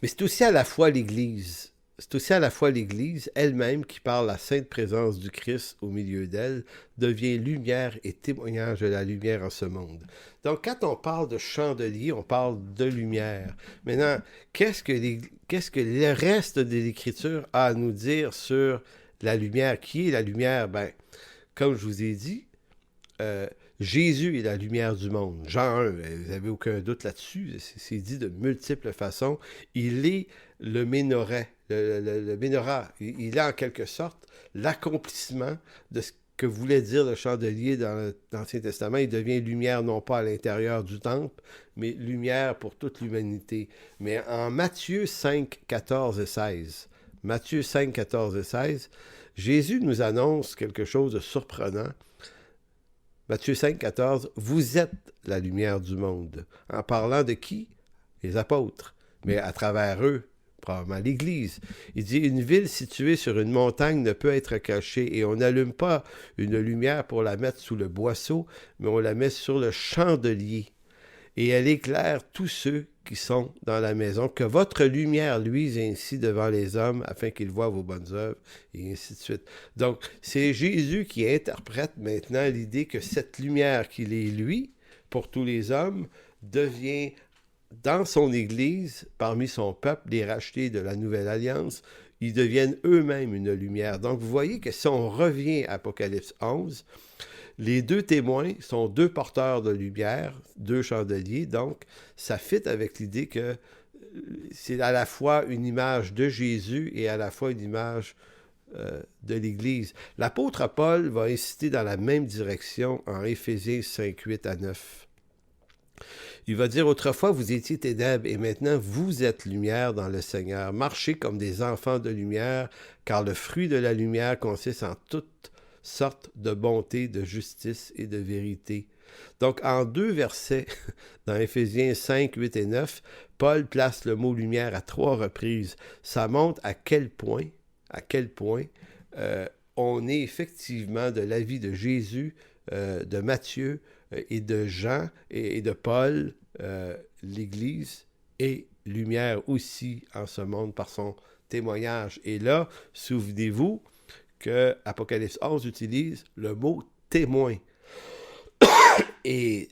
Mais c'est aussi à la fois l'Église. C'est aussi à la fois l'Église elle-même qui, par la sainte présence du Christ au milieu d'elle, devient lumière et témoignage de la lumière en ce monde. Donc, quand on parle de chandelier, on parle de lumière. Maintenant, qu'est-ce que le reste de l'Écriture a à nous dire sur la lumière? Qui est la lumière? Comme je vous ai dit, Jésus est la lumière du monde. Jean 1, vous n'avez aucun doute là-dessus, c'est dit de multiples façons. Il est le ménorah. Le ménorah, il est en quelque sorte l'accomplissement de ce que voulait dire le chandelier dans l'Ancien Testament. Il devient lumière non pas à l'intérieur du temple, mais lumière pour toute l'humanité. Mais en Matthieu 5, 14 et 16, Matthieu 5, 14 et 16, Jésus nous annonce quelque chose de surprenant. Matthieu 5, 14, « Vous êtes la lumière du monde. » En parlant de qui? Les apôtres. Mais à travers eux, probablement l'Église. Il dit, « Une ville située sur une montagne ne peut être cachée, et on n'allume pas une lumière pour la mettre sous le boisseau, mais on la met sur le chandelier. Et elle éclaire tous ceux qui sont dans la maison, que votre lumière luise ainsi devant les hommes, afin qu'ils voient vos bonnes œuvres, et ainsi de suite. » Donc, c'est Jésus qui interprète maintenant l'idée que cette lumière qu'il est lui, pour tous les hommes, devient dans son Église, parmi son peuple, les rachetés de la Nouvelle Alliance, ils deviennent eux-mêmes une lumière. Donc, vous voyez que si on revient à Apocalypse 11, les 2 témoins sont 2 porteurs de lumière, 2 chandeliers, donc ça fit avec l'idée que c'est à la fois une image de Jésus et à la fois une image de l'Église. L'apôtre Paul va inciter dans la même direction en Éphésiens 5, 8 à 9. Il va dire, « Autrefois, vous étiez ténèbres, et maintenant, vous êtes lumière dans le Seigneur. Marchez comme des enfants de lumière, car le fruit de la lumière consiste en toute sorte de bonté, de justice et de vérité. » Donc, en 2 versets, dans Éphésiens 5, 8 et 9, Paul place le mot « lumière » à 3 reprises. Ça montre à quel point on est effectivement de l'avis de Jésus, de Matthieu et de Jean et de Paul, l'Église est lumière aussi en ce monde par son témoignage. Et là, souvenez-vous que Apocalypse 11 utilise le mot « témoin ». Et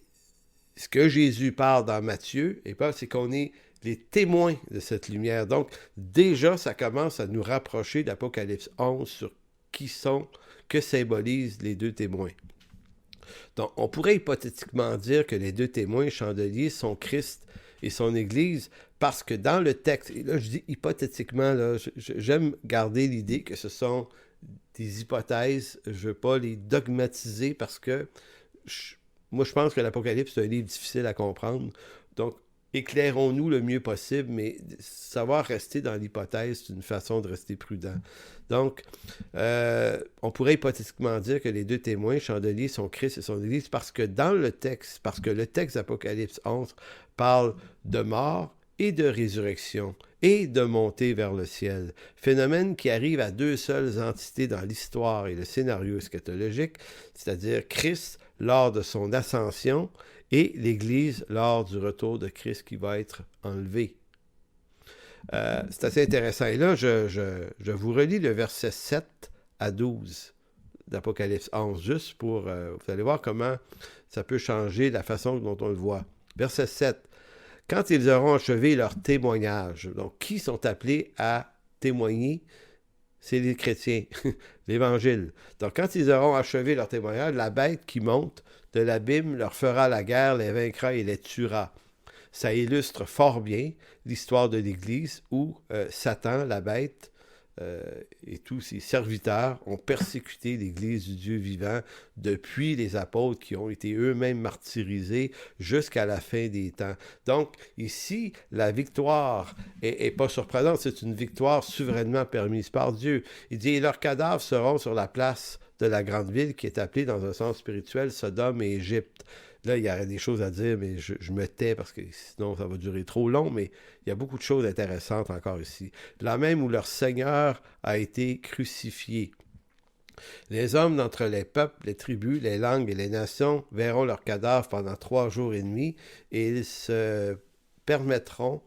ce que Jésus parle dans Matthieu, c'est qu'on est les témoins de cette lumière. Donc, déjà, ça commence à nous rapprocher d'Apocalypse 11 sur que symbolisent les 2 témoins. Donc, on pourrait hypothétiquement dire que les 2 témoins chandeliers sont Christ et son Église, parce que dans le texte, et là je dis hypothétiquement, là, j'aime garder l'idée que ce sont des hypothèses, je ne veux pas les dogmatiser parce que moi je pense que l'Apocalypse c'est un livre difficile à comprendre, donc éclairons-nous le mieux possible, mais savoir rester dans l'hypothèse, c'est une façon de rester prudent. Donc, on pourrait hypothétiquement dire que les deux témoins, chandeliers, sont Christ et son Église, parce que dans le texte, parce que le texte d'Apocalypse 11 parle de mort et de résurrection et de montée vers le ciel. Phénomène qui arrive à deux seules entités dans l'histoire et le scénario eschatologique, c'est-à-dire Christ lors de son ascension et l'Église lors du retour de Christ qui va être enlevé. C'est assez intéressant. Et là, je vous relis le verset 7 à 12 d'Apocalypse 11, juste pour... vous allez voir comment ça peut changer la façon dont on le voit. Verset 7. « Quand ils auront achevé leur témoignage, donc qui sont appelés à témoigner? C'est les chrétiens, l'Évangile. Donc quand ils auront achevé leur témoignage, la bête qui monte de l'abîme leur fera la guerre, les vaincra et les tuera. » Ça illustre fort bien l'histoire de l'Église où Satan, la bête, et tous ses serviteurs ont persécuté l'Église du Dieu vivant depuis les apôtres qui ont été eux-mêmes martyrisés jusqu'à la fin des temps. Donc, ici, la victoire est pas surprenante, c'est une victoire souverainement permise par Dieu. Il dit « Et leurs cadavres seront sur la place de la grande ville qui est appelée dans un sens spirituel Sodome et Égypte. » Là, il y aurait des choses à dire, mais je me tais parce que sinon, ça va durer trop long, mais il y a beaucoup de choses intéressantes encore ici. Là même où leur Seigneur a été crucifié. Les hommes d'entre les peuples, les tribus, les langues et les nations verront leurs cadavres pendant 3 jours et demi et ils ne permettront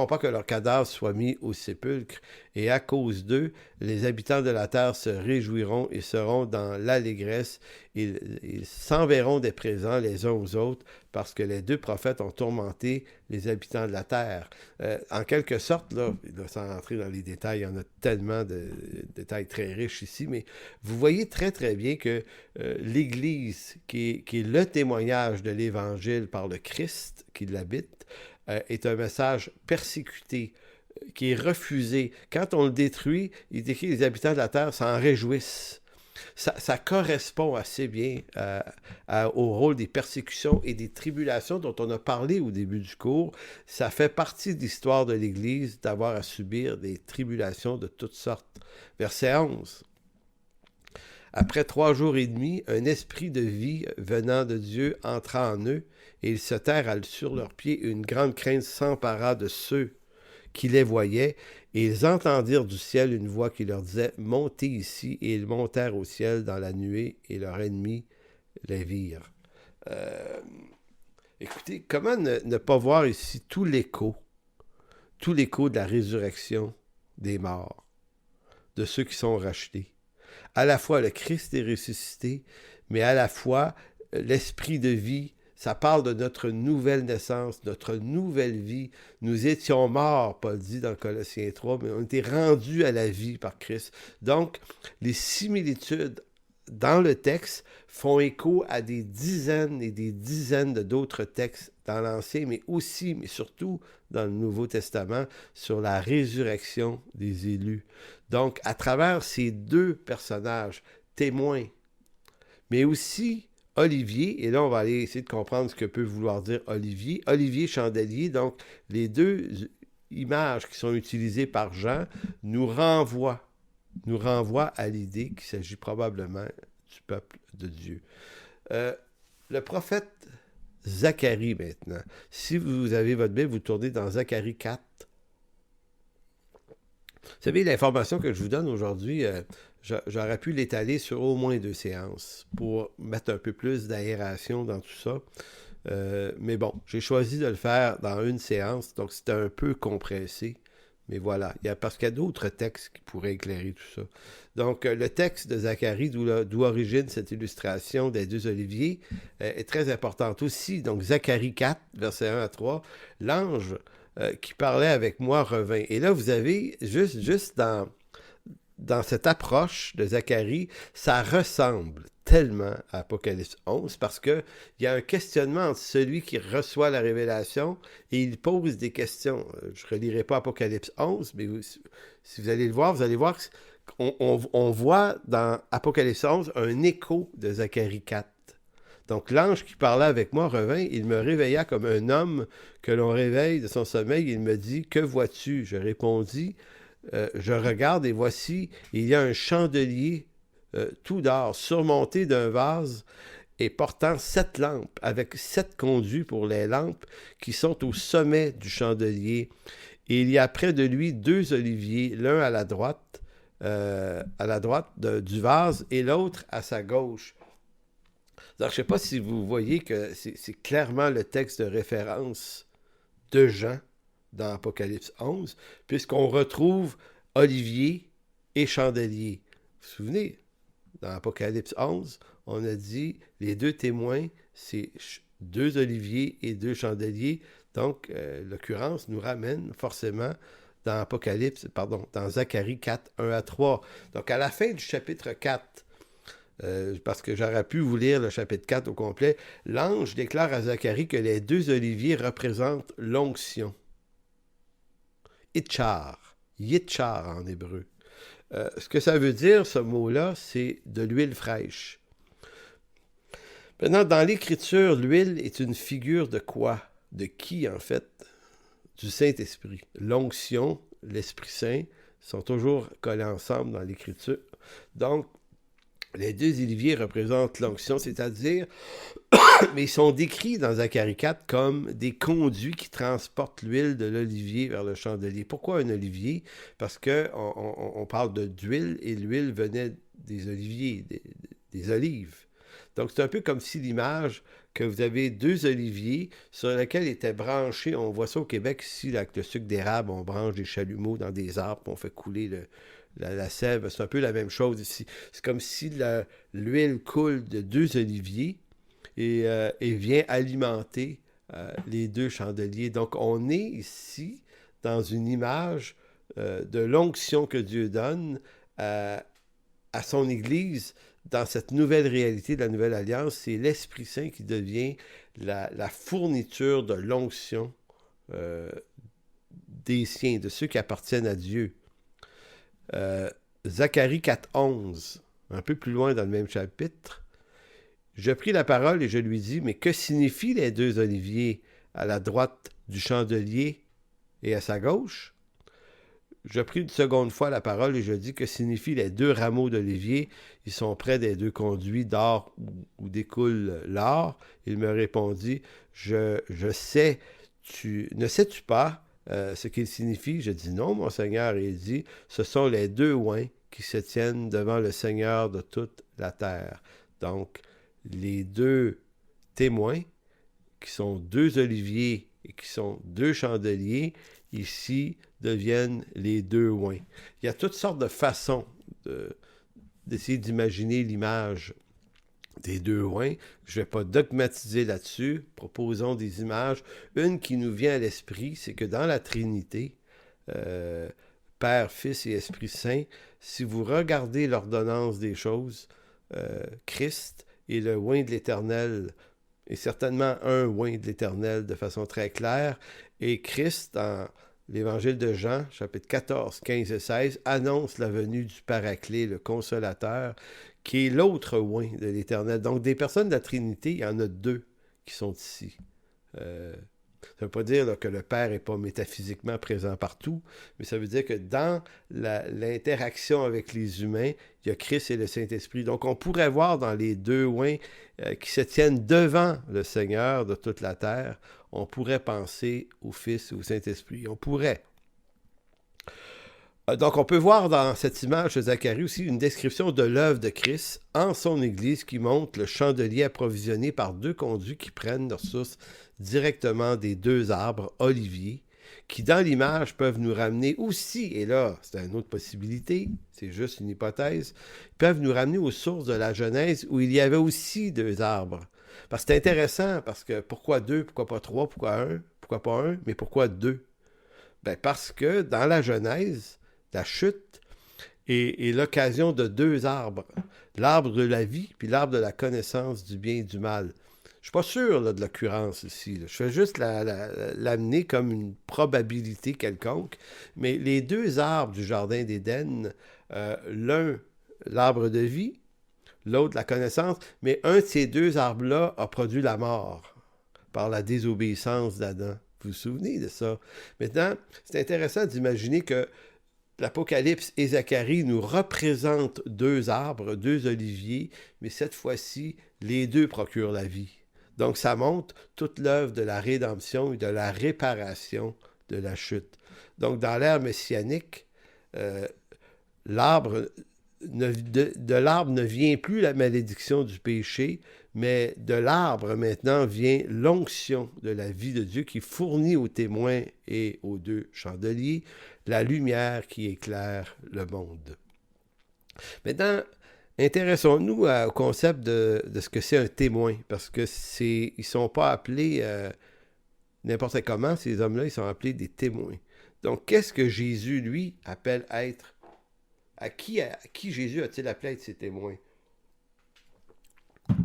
pas que leurs cadavres soient mis au sépulcre, et à cause d'eux, les habitants de la terre se réjouiront et seront dans l'allégresse. Ils s'enverront des présents les uns aux autres, parce que les 2 prophètes ont tourmenté les habitants de la terre. En quelque sorte, là, sans rentrer dans les détails, il y en a tellement de détails très riches ici, mais vous voyez très très bien que l'Église, qui est le témoignage de l'Évangile par le Christ qui l'habite, est un message persécuté, qui est refusé. Quand on le détruit, il dit que les habitants de la terre s'en réjouissent. Ça correspond assez bien au rôle des persécutions et des tribulations dont on a parlé au début du cours. Ça fait partie de l'histoire de l'Église d'avoir à subir des tribulations de toutes sortes. Verset 11. Après 3 jours et demi, un esprit de vie venant de Dieu entra en eux, et ils se tinrent sur leurs pieds, et une grande crainte s'empara de ceux qui les voyaient, et ils entendirent du ciel une voix qui leur disait « Montez ici », et ils montèrent au ciel dans la nuée, et leurs ennemis les virent. Écoutez, comment ne pas voir ici tout l'écho de la résurrection des morts, de ceux qui sont rachetés. À la fois le Christ est ressuscité, mais à la fois l'esprit de vie. Ça parle de notre nouvelle naissance, notre nouvelle vie. Nous étions morts, Paul dit dans Colossiens 3, mais on était rendus à la vie par Christ. Donc, les similitudes dans le texte font écho à des dizaines et des dizaines d'autres textes dans l'Ancien, mais aussi, mais surtout dans le Nouveau Testament, sur la résurrection des élus. Donc, à travers ces 2 personnages, témoins, mais aussi Olivier, et là on va aller essayer de comprendre ce que peut vouloir dire Olivier. Olivier chandelier, donc les 2 images qui sont utilisées par Jean nous renvoient à l'idée qu'il s'agit probablement du peuple de Dieu. Le prophète Zacharie maintenant. Si vous avez votre Bible, vous tournez dans Zacharie 4. Vous savez, l'information que je vous donne aujourd'hui, j'aurais pu l'étaler sur au moins 2 séances pour mettre un peu plus d'aération dans tout ça. Mais bon, j'ai choisi de le faire dans une séance, donc c'était un peu compressé. Mais voilà, parce qu'il y a d'autres textes qui pourraient éclairer tout ça. Donc, le texte de Zacharie, d'où origine cette illustration des 2 oliviers, est très importante aussi. Donc, Zacharie 4, versets 1 à 3, l'ange qui parlait avec moi revint. Et là, vous avez, juste dans cette approche de Zacharie, ça ressemble tellement à Apocalypse 11 parce qu'il y a un questionnement entre celui qui reçoit la révélation et il pose des questions. Je ne relirai pas Apocalypse 11, mais si vous allez le voir, vous allez voir qu'on voit dans Apocalypse 11 un écho de Zacharie 4. Donc l'ange qui parlait avec moi revint, il me réveilla comme un homme que l'on réveille de son sommeil. Il me dit, « Que vois-tu? » Je répondis, « Je regarde et voici, il y a un chandelier tout d'or, surmonté d'un vase et portant 7 lampes, avec 7 conduits pour les lampes qui sont au sommet du chandelier. Et il y a près de lui 2 oliviers, l'un à la droite du vase et l'autre à sa gauche. » Alors, je ne sais pas si vous voyez que c'est clairement le texte de référence de Jean dans Apocalypse 11, puisqu'on retrouve olivier et chandelier. Vous vous souvenez? Dans Apocalypse 11, on a dit les 2 témoins, c'est 2 oliviers et 2 chandeliers. Donc, l'occurrence nous ramène forcément dans Zacharie 4, 1 à 3. Donc, à la fin du chapitre 4, parce que j'aurais pu vous lire le chapitre 4 au complet, l'ange déclare à Zacharie que les 2 oliviers représentent l'onction. Yitchar en hébreu. Ce que ça veut dire, ce mot-là, c'est de l'huile fraîche. Maintenant, dans l'Écriture, l'huile est une figure de quoi? De qui, en fait? Du Saint-Esprit. L'onction, l'Esprit Saint sont toujours collés ensemble dans l'Écriture. Donc, les 2 oliviers représentent l'onction, c'est-à-dire, mais ils sont décrits dans Zacharie 4 comme des conduits qui transportent l'huile de l'olivier vers le chandelier. Pourquoi un olivier? Parce qu'on parle d'huile et l'huile venait des oliviers, des olives. Donc, c'est un peu comme si l'image que vous avez 2 oliviers sur lesquels étaient branchés, on voit ça au Québec ici, là, avec le sucre d'érable, on branche des chalumeaux dans des arbres, on fait couler la sève, c'est un peu la même chose ici. C'est comme si l'huile coule de 2 oliviers et vient alimenter les 2 chandeliers. Donc, on est ici dans une image de l'onction que Dieu donne à son Église dans cette nouvelle réalité de la Nouvelle Alliance. C'est l'Esprit Saint qui devient la fourniture de l'onction des siens, de ceux qui appartiennent à Dieu. Zacharie 4.11, un peu plus loin dans le même chapitre. Je pris la parole et je lui dis, mais que signifient les 2 oliviers à la droite du chandelier et à sa gauche? Je pris une seconde fois la parole et je dis, que signifient les 2 rameaux d'olivier? Ils sont près des 2 conduits d'or où découle l'or. Il me répondit, je sais, ne sais-tu pas ce qu'il signifie? Je dis non, mon Seigneur. Et il dit, ce sont les 2 oins qui se tiennent devant le Seigneur de toute la terre. Donc, les 2 témoins, qui sont 2 oliviers et qui sont 2 chandeliers, ici deviennent les 2 oins. Il y a toutes sortes de façons d'essayer d'imaginer l'image des 2 oins. Je ne vais pas dogmatiser là-dessus. Proposons des images. Une qui nous vient à l'esprit, c'est que dans la Trinité, Père, Fils et Esprit Saint, si vous regardez l'ordonnance des choses, Christ est le oint de l'Éternel, est certainement un oint de l'Éternel de façon très claire, et Christ, dans l'Évangile de Jean, chapitre 14, 15 et 16, annonce la venue du Paraclet, le Consolateur, qui est l'autre oint de l'Éternel. Donc, des personnes de la Trinité, il y en a 2 qui sont ici. Ça ne veut pas dire là, que le Père n'est pas métaphysiquement présent partout, mais ça veut dire que dans l'interaction avec les humains, il y a Christ et le Saint-Esprit. Donc, on pourrait voir dans les 2 oints qui se tiennent devant le Seigneur de toute la terre, on pourrait penser au Fils et au Saint-Esprit. On pourrait. Donc, on peut voir dans cette image de Zacharie aussi une description de l'œuvre de Christ en son Église qui montre le chandelier approvisionné par 2 conduits qui prennent leur source directement des 2 arbres oliviers, qui dans l'image peuvent nous ramener aussi, et là, c'est une autre possibilité, c'est juste une hypothèse, peuvent nous ramener aux sources de la Genèse où il y avait aussi 2 arbres. Parce que c'est intéressant, parce que pourquoi 2, pourquoi pas 3, pourquoi pas 1, mais pourquoi 2? Ben parce que dans la Genèse, la chute, est l'occasion de deux arbres. L'arbre de la vie, puis l'arbre de la connaissance du bien et du mal. Je ne suis pas sûr là, de l'occurrence ici. Là. Je fais juste l'amener comme une probabilité quelconque. Mais les deux arbres du Jardin d'Éden, l'un, l'arbre de vie, l'autre, la connaissance, mais un de ces deux arbres-là a produit la mort par la désobéissance d'Adam. Vous vous souvenez de ça? Maintenant, c'est intéressant d'imaginer que l'Apocalypse et Zacharie nous représentent deux arbres, deux oliviers, mais cette fois-ci, les deux procurent la vie. Donc, ça montre toute l'œuvre de la rédemption et de la réparation de la chute. Donc, dans l'ère messianique, de l'arbre ne vient plus la malédiction du péché, mais de l'arbre maintenant vient l'onction de la vie de Dieu qui fournit aux témoins et aux deux chandeliers la lumière qui éclaire le monde. Maintenant, intéressons-nous au concept de ce que c'est un témoin, parce que ils ne sont pas appelés n'importe comment, ces hommes-là, ils sont appelés des témoins. Donc, qu'est-ce que Jésus, lui, appelle être? À qui Jésus a-t-il appelé être ses témoins?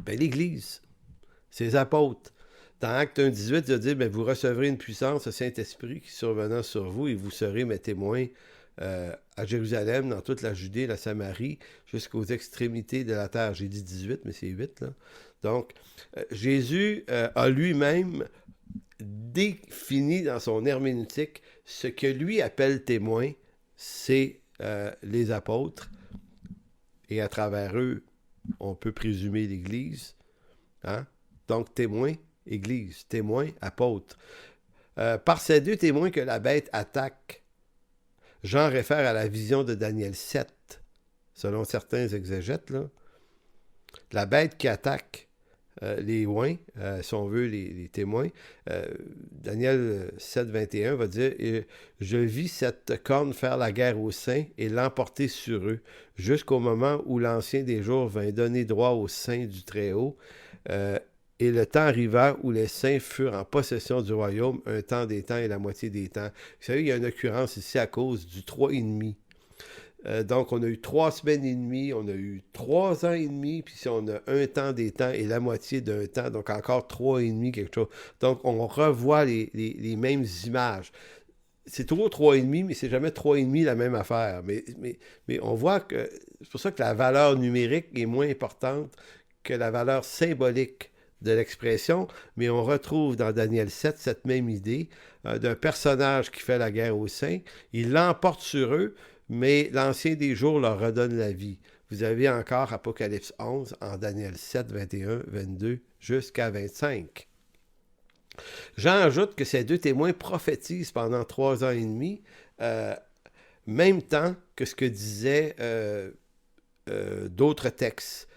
Ben, l'Église, ses apôtres. Dans Acte 1,18, il a dit, ben, vous recevrez une puissance, le Saint-Esprit qui survenant sur vous, et vous serez mes témoins à Jérusalem, dans toute la Judée, la Samarie, jusqu'aux extrémités de la terre. J'ai dit 18, mais c'est 8, là. Donc, Jésus a lui-même défini dans son herméneutique ce que lui appelle témoin, c'est les apôtres, et à travers eux, on peut présumer l'Église. Hein? Donc, témoin, Église, témoin, apôtre. Par ces deux témoins que la bête attaque, Jean réfère à la vision de Daniel 7, selon certains exégètes. Là. La bête qui attaque les oins, si on veut, les témoins. Daniel 7, 21 va dire « Je vis cette corne faire la guerre aux saints et l'emporter sur eux, jusqu'au moment où l'Ancien des jours vint donner droit aux saints du Très-Haut. Et le temps arriva où les saints furent en possession du royaume, un temps des temps et la moitié des temps. » Vous savez, il y a une occurrence ici à cause du 3,5. Donc, on a eu 3 semaines et demie, on a eu 3 ans et demi, puis si on a un temps des temps et la moitié d'un temps, donc encore 3,5 quelque chose. Donc, on revoit les mêmes images. C'est toujours 3,5, mais c'est jamais 3,5 la même affaire. Mais on voit que c'est pour ça que la valeur numérique est moins importante que la valeur symbolique de l'expression, mais on retrouve dans Daniel 7 cette même idée d'un personnage qui fait la guerre aux saints. Il l'emporte sur eux, mais l'Ancien des jours leur redonne la vie. Vous avez encore Apocalypse 11 en Daniel 7, 21, 22 jusqu'à 25. Jean ajoute que ces deux témoins prophétisent pendant 3 ans et demi, même temps que ce que disaient d'autres textes.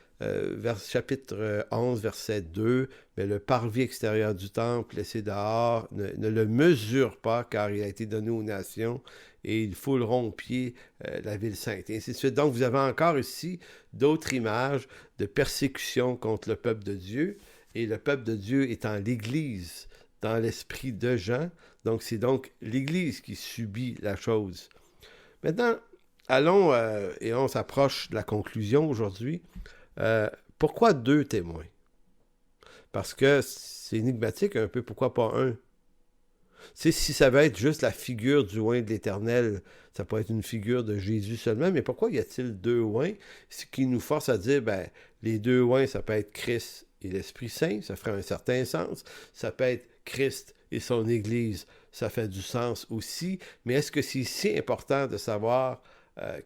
Chapitre 11, verset 2, mais le parvis extérieur du temple laissé dehors ne le mesure pas, car il a été donné aux nations, et ils fouleront aux pieds la ville sainte, et ainsi de suite. Donc, vous avez encore ici d'autres images de persécution contre le peuple de Dieu, et le peuple de Dieu étant l'Église dans l'esprit de Jean. Donc, c'est donc l'Église qui subit la chose. Maintenant, allons, et on s'approche de la conclusion aujourd'hui. Pourquoi 2 témoins? Parce que c'est énigmatique un peu, pourquoi pas un? Si ça va être juste la figure du oint de l'Éternel, ça peut être une figure de Jésus seulement, mais pourquoi y a-t-il 2 oints? Ce qui nous force à dire, ben, les 2 oints, ça peut être Christ et l'Esprit Saint, ça ferait un certain sens. Ça peut être Christ et son Église, ça fait du sens aussi. Mais est-ce que c'est si important de savoir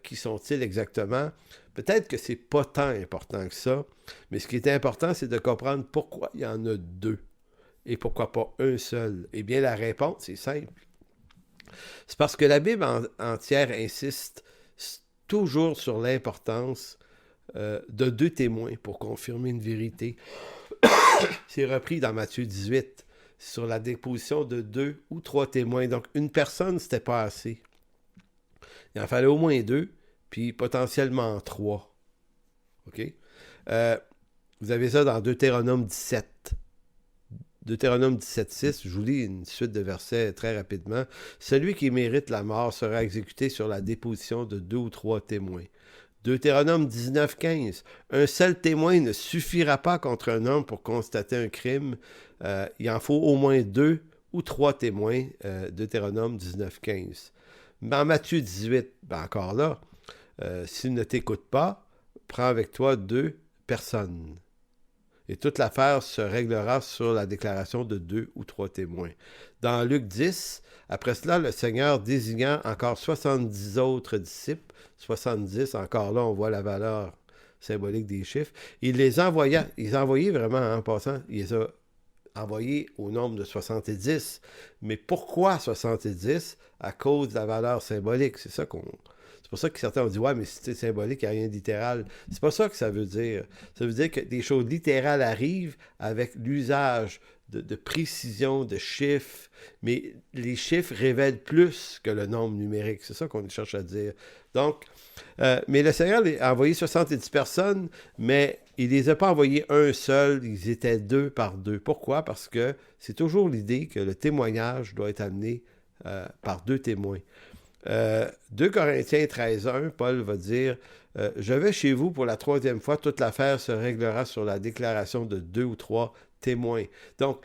qui sont-ils exactement? Peut-être que c'est pas tant important que ça, mais ce qui est important, c'est de comprendre pourquoi il y en a 2 et pourquoi pas un seul. Eh bien, la réponse est simple. C'est parce que la Bible entière insiste toujours sur l'importance de 2 témoins pour confirmer une vérité. C'est repris dans Matthieu 18, sur la déposition de 2 ou 3 témoins. Donc, une personne, c'était pas assez. Il en fallait au moins 2, puis potentiellement 3. OK? Vous avez ça dans Deutéronome 17. Deutéronome 17,6, je vous lis une suite de versets très rapidement. « Celui qui mérite la mort sera exécuté sur la déposition de 2 ou 3 témoins. » Deutéronome 19,15. « Un seul témoin ne suffira pas contre un homme pour constater un crime. Il en faut au moins 2 ou 3 témoins. » Deutéronome 19,15. Dans Matthieu 18, encore là, s'il ne t'écoute pas, prends avec toi 2 personnes. Et toute l'affaire se réglera sur la déclaration de 2 ou 3 témoins. Dans Luc 10, après cela, le Seigneur désignant encore 70 autres disciples, 70, encore là, on voit la valeur symbolique des chiffres, il les envoya, vraiment en passant, il les a envoyés au nombre de 70. Mais pourquoi 70? À cause de la valeur symbolique. C'est pour ça que certains ont dit « Ouais, mais si c'est symbolique, il n'y a rien de littéral. » C'est pas ça que ça veut dire. Ça veut dire que des choses littérales arrivent avec l'usage de précision, de chiffres, mais les chiffres révèlent plus que le nombre numérique. C'est ça qu'on cherche à dire. Donc, mais le Seigneur a envoyé 70 personnes, mais il ne les a pas envoyés un seul, ils étaient 2 par 2. Pourquoi? Parce que c'est toujours l'idée que le témoignage doit être amené par 2 témoins. 2 Corinthiens 13,1, Paul va dire « Je vais chez vous pour la 3e fois, toute l'affaire se réglera sur la déclaration de 2 ou 3 témoins. » Donc,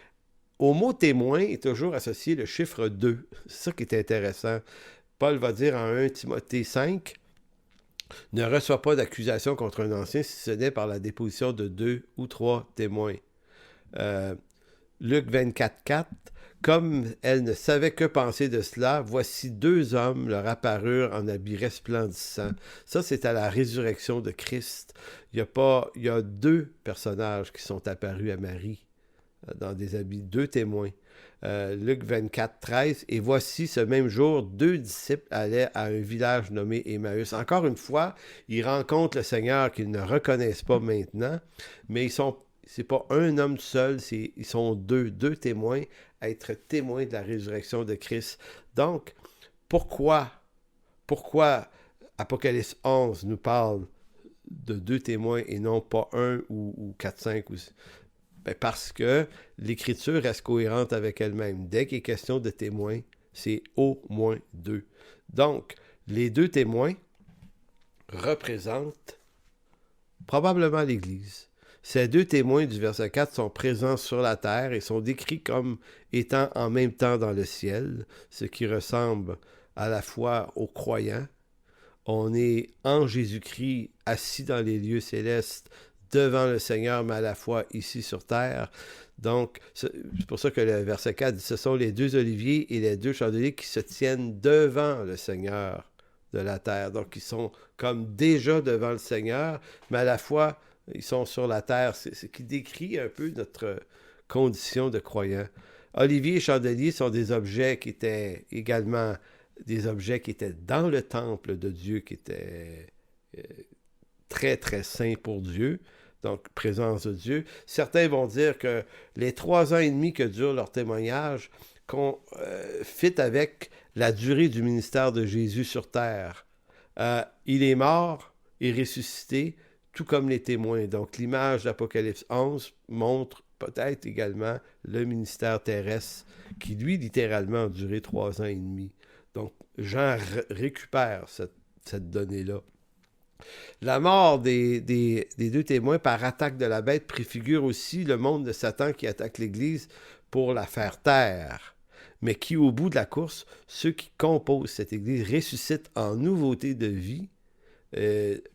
au mot témoin est toujours associé le chiffre 2. C'est ça qui est intéressant. Paul va dire en 1 Timothée 5 « Ne reçois pas d'accusation contre un ancien si ce n'est par la déposition de 2 ou 3 témoins. » Luc 24,4 « Comme elle ne savait que penser de cela, voici 2 hommes leur apparurent en habits resplendissants. » Ça, c'est à la résurrection de Christ. Il y a 2 personnages qui sont apparus à Marie dans des habits, 2 témoins. Luc 24,13 « Et voici, ce même jour, 2 disciples allaient à un village nommé Emmaüs. » Encore une fois, ils rencontrent le Seigneur qu'ils ne reconnaissent pas maintenant, mais c'est pas un homme seul, ils sont 2 témoins à être témoins de la résurrection de Christ. Donc, pourquoi Apocalypse 11 nous parle de 2 témoins et non pas 1 ou 4, 5 ou... parce que l'Écriture reste cohérente avec elle-même. Dès qu'il est question de témoins, c'est au moins 2. Donc, les 2 témoins représentent probablement l'Église. Ces 2 témoins du verset 4 sont présents sur la terre et sont décrits comme étant en même temps dans le ciel, ce qui ressemble à la fois aux croyants. On est en Jésus-Christ, assis dans les lieux célestes, devant le Seigneur, mais à la fois ici sur terre. Donc, c'est pour ça que le verset 4 dit « Ce sont les 2 oliviers et les 2 chandeliers qui se tiennent devant le Seigneur de la terre. » Donc, ils sont comme déjà devant le Seigneur, mais à la fois, ils sont sur la terre. C'est ce qui décrit un peu notre condition de croyant. Olivier et chandelier sont des objets qui étaient également des objets qui étaient dans le temple de Dieu, qui étaient très, très saints pour Dieu. Donc, présence de Dieu. Certains vont dire que les 3 ans et demi que dure leur témoignage fit avec la durée du ministère de Jésus sur terre. Il est mort et ressuscité, tout comme les témoins. Donc, l'image d'Apocalypse 11 montre peut-être également le ministère terrestre qui, lui, littéralement, a duré 3 ans et demi. Donc, Jean récupère cette donnée-là. La mort des 2 témoins par attaque de la bête préfigure aussi le monde de Satan qui attaque l'Église pour la faire taire, mais qui, au bout de la course, ceux qui composent cette Église ressuscitent en nouveauté de vie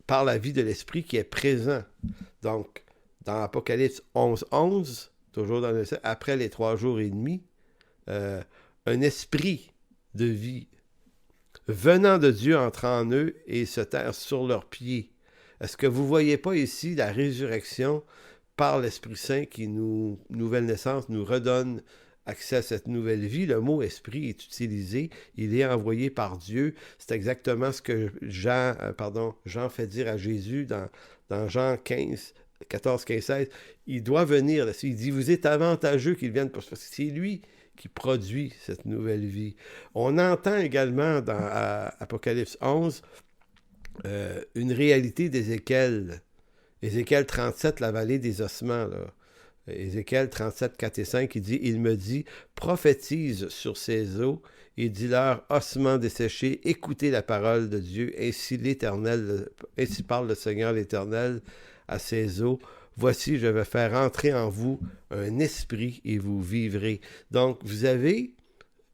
par la vie de l'Esprit qui est présent. Donc, dans Apocalypse 11, toujours dans le après les 3 jours et demi, un esprit de vie venant de Dieu entre en eux et se terre sur leurs pieds. Est-ce que vous ne voyez pas ici la résurrection par l'Esprit Saint qui nouvelle naissance, nous redonne accès à cette nouvelle vie? Le mot « esprit » est utilisé, il est envoyé par Dieu. C'est exactement ce que Jean fait dire à Jésus dans Jean 14, 15, 16. Il doit venir, il dit « Vous êtes avantageux qu'il vienne » parce que c'est lui qui produit cette nouvelle vie. On entend également dans Apocalypse 11 une réalité d'Ézéchiel. Ézéchiel 37, la vallée des ossements. Là. Ézéchiel 37, 4 et 5, il dit « Il me dit, prophétise sur ces eaux, et dis-leur, ossements desséchés, écoutez la parole de Dieu, ainsi parle le Seigneur l'Éternel à ces eaux. Voici, je vais faire entrer en vous un esprit et vous vivrez. » Donc, vous avez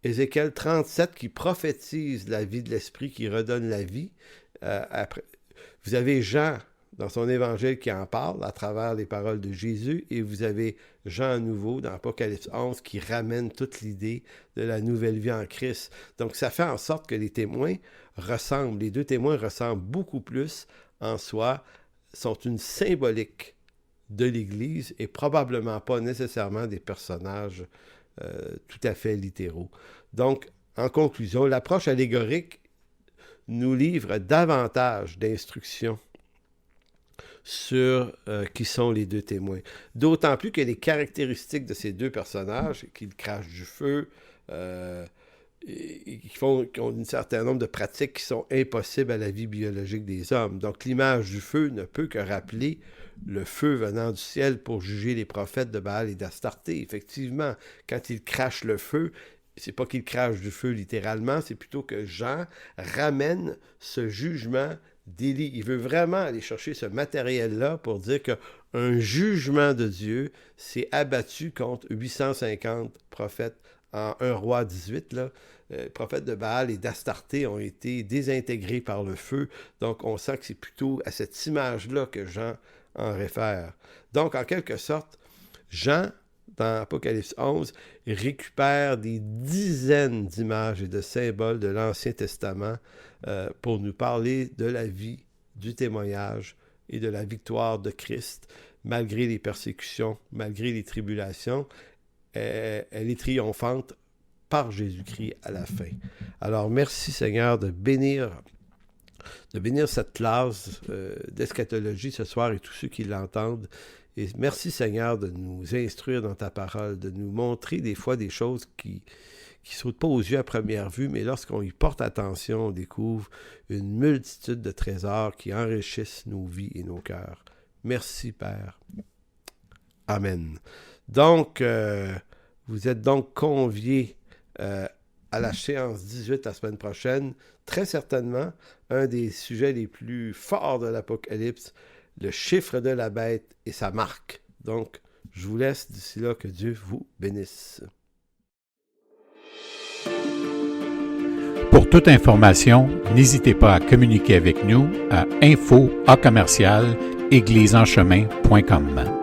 Ézéchiel 37 qui prophétise la vie de l'esprit, qui redonne la vie. Vous avez Jean dans son évangile qui en parle à travers les paroles de Jésus, et vous avez Jean à nouveau dans Apocalypse 11 qui ramène toute l'idée de la nouvelle vie en Christ. Donc ça fait en sorte que les témoins ressemblent, les deux témoins ressemblent beaucoup plus en soi, sont une symbolique de l'Église et probablement pas nécessairement des personnages tout à fait littéraux. Donc, en conclusion, l'approche allégorique nous livre davantage d'instructions sur qui sont les deux témoins. D'autant plus que les caractéristiques de ces deux personnages, qu'ils crachent du feu, qui ont un certain nombre de pratiques qui sont impossibles à la vie biologique des hommes. Donc l'image du feu ne peut que rappeler le feu venant du ciel pour juger les prophètes de Baal et d'Astarté. Effectivement, quand ils crachent le feu, c'est pas qu'ils crachent du feu littéralement, c'est plutôt que Jean ramène ce jugement d'Élie. Il veut vraiment aller chercher ce matériel-là pour dire qu'un jugement de Dieu s'est abattu contre 850 prophètes en 1 roi 18. Là. Les prophètes de Baal et d'Astarté ont été désintégrés par le feu. Donc, on sent que c'est plutôt à cette image-là que Jean en réfère. Donc, en quelque sorte, Jean, dans Apocalypse 11, récupère des dizaines d'images et de symboles de l'Ancien Testament pour nous parler de la vie, du témoignage et de la victoire de Christ, malgré les persécutions, malgré les tribulations. Elle est triomphante par Jésus-Christ à la fin. Alors, merci Seigneur de bénir cette classe d'eschatologie ce soir et tous ceux qui l'entendent. Et merci Seigneur de nous instruire dans ta parole, de nous montrer des fois des choses qui ne sautent pas aux yeux à première vue, mais lorsqu'on y porte attention, on découvre une multitude de trésors qui enrichissent nos vies et nos cœurs. Merci Père. Amen. Donc, vous êtes donc conviés à la séance 18 la semaine prochaine. Très certainement, un des sujets les plus forts de l'Apocalypse, le chiffre de la bête et sa marque. Donc, je vous laisse d'ici là, que Dieu vous bénisse. Pour toute information, n'hésitez pas à communiquer avec nous à info@église-en-chemin.com.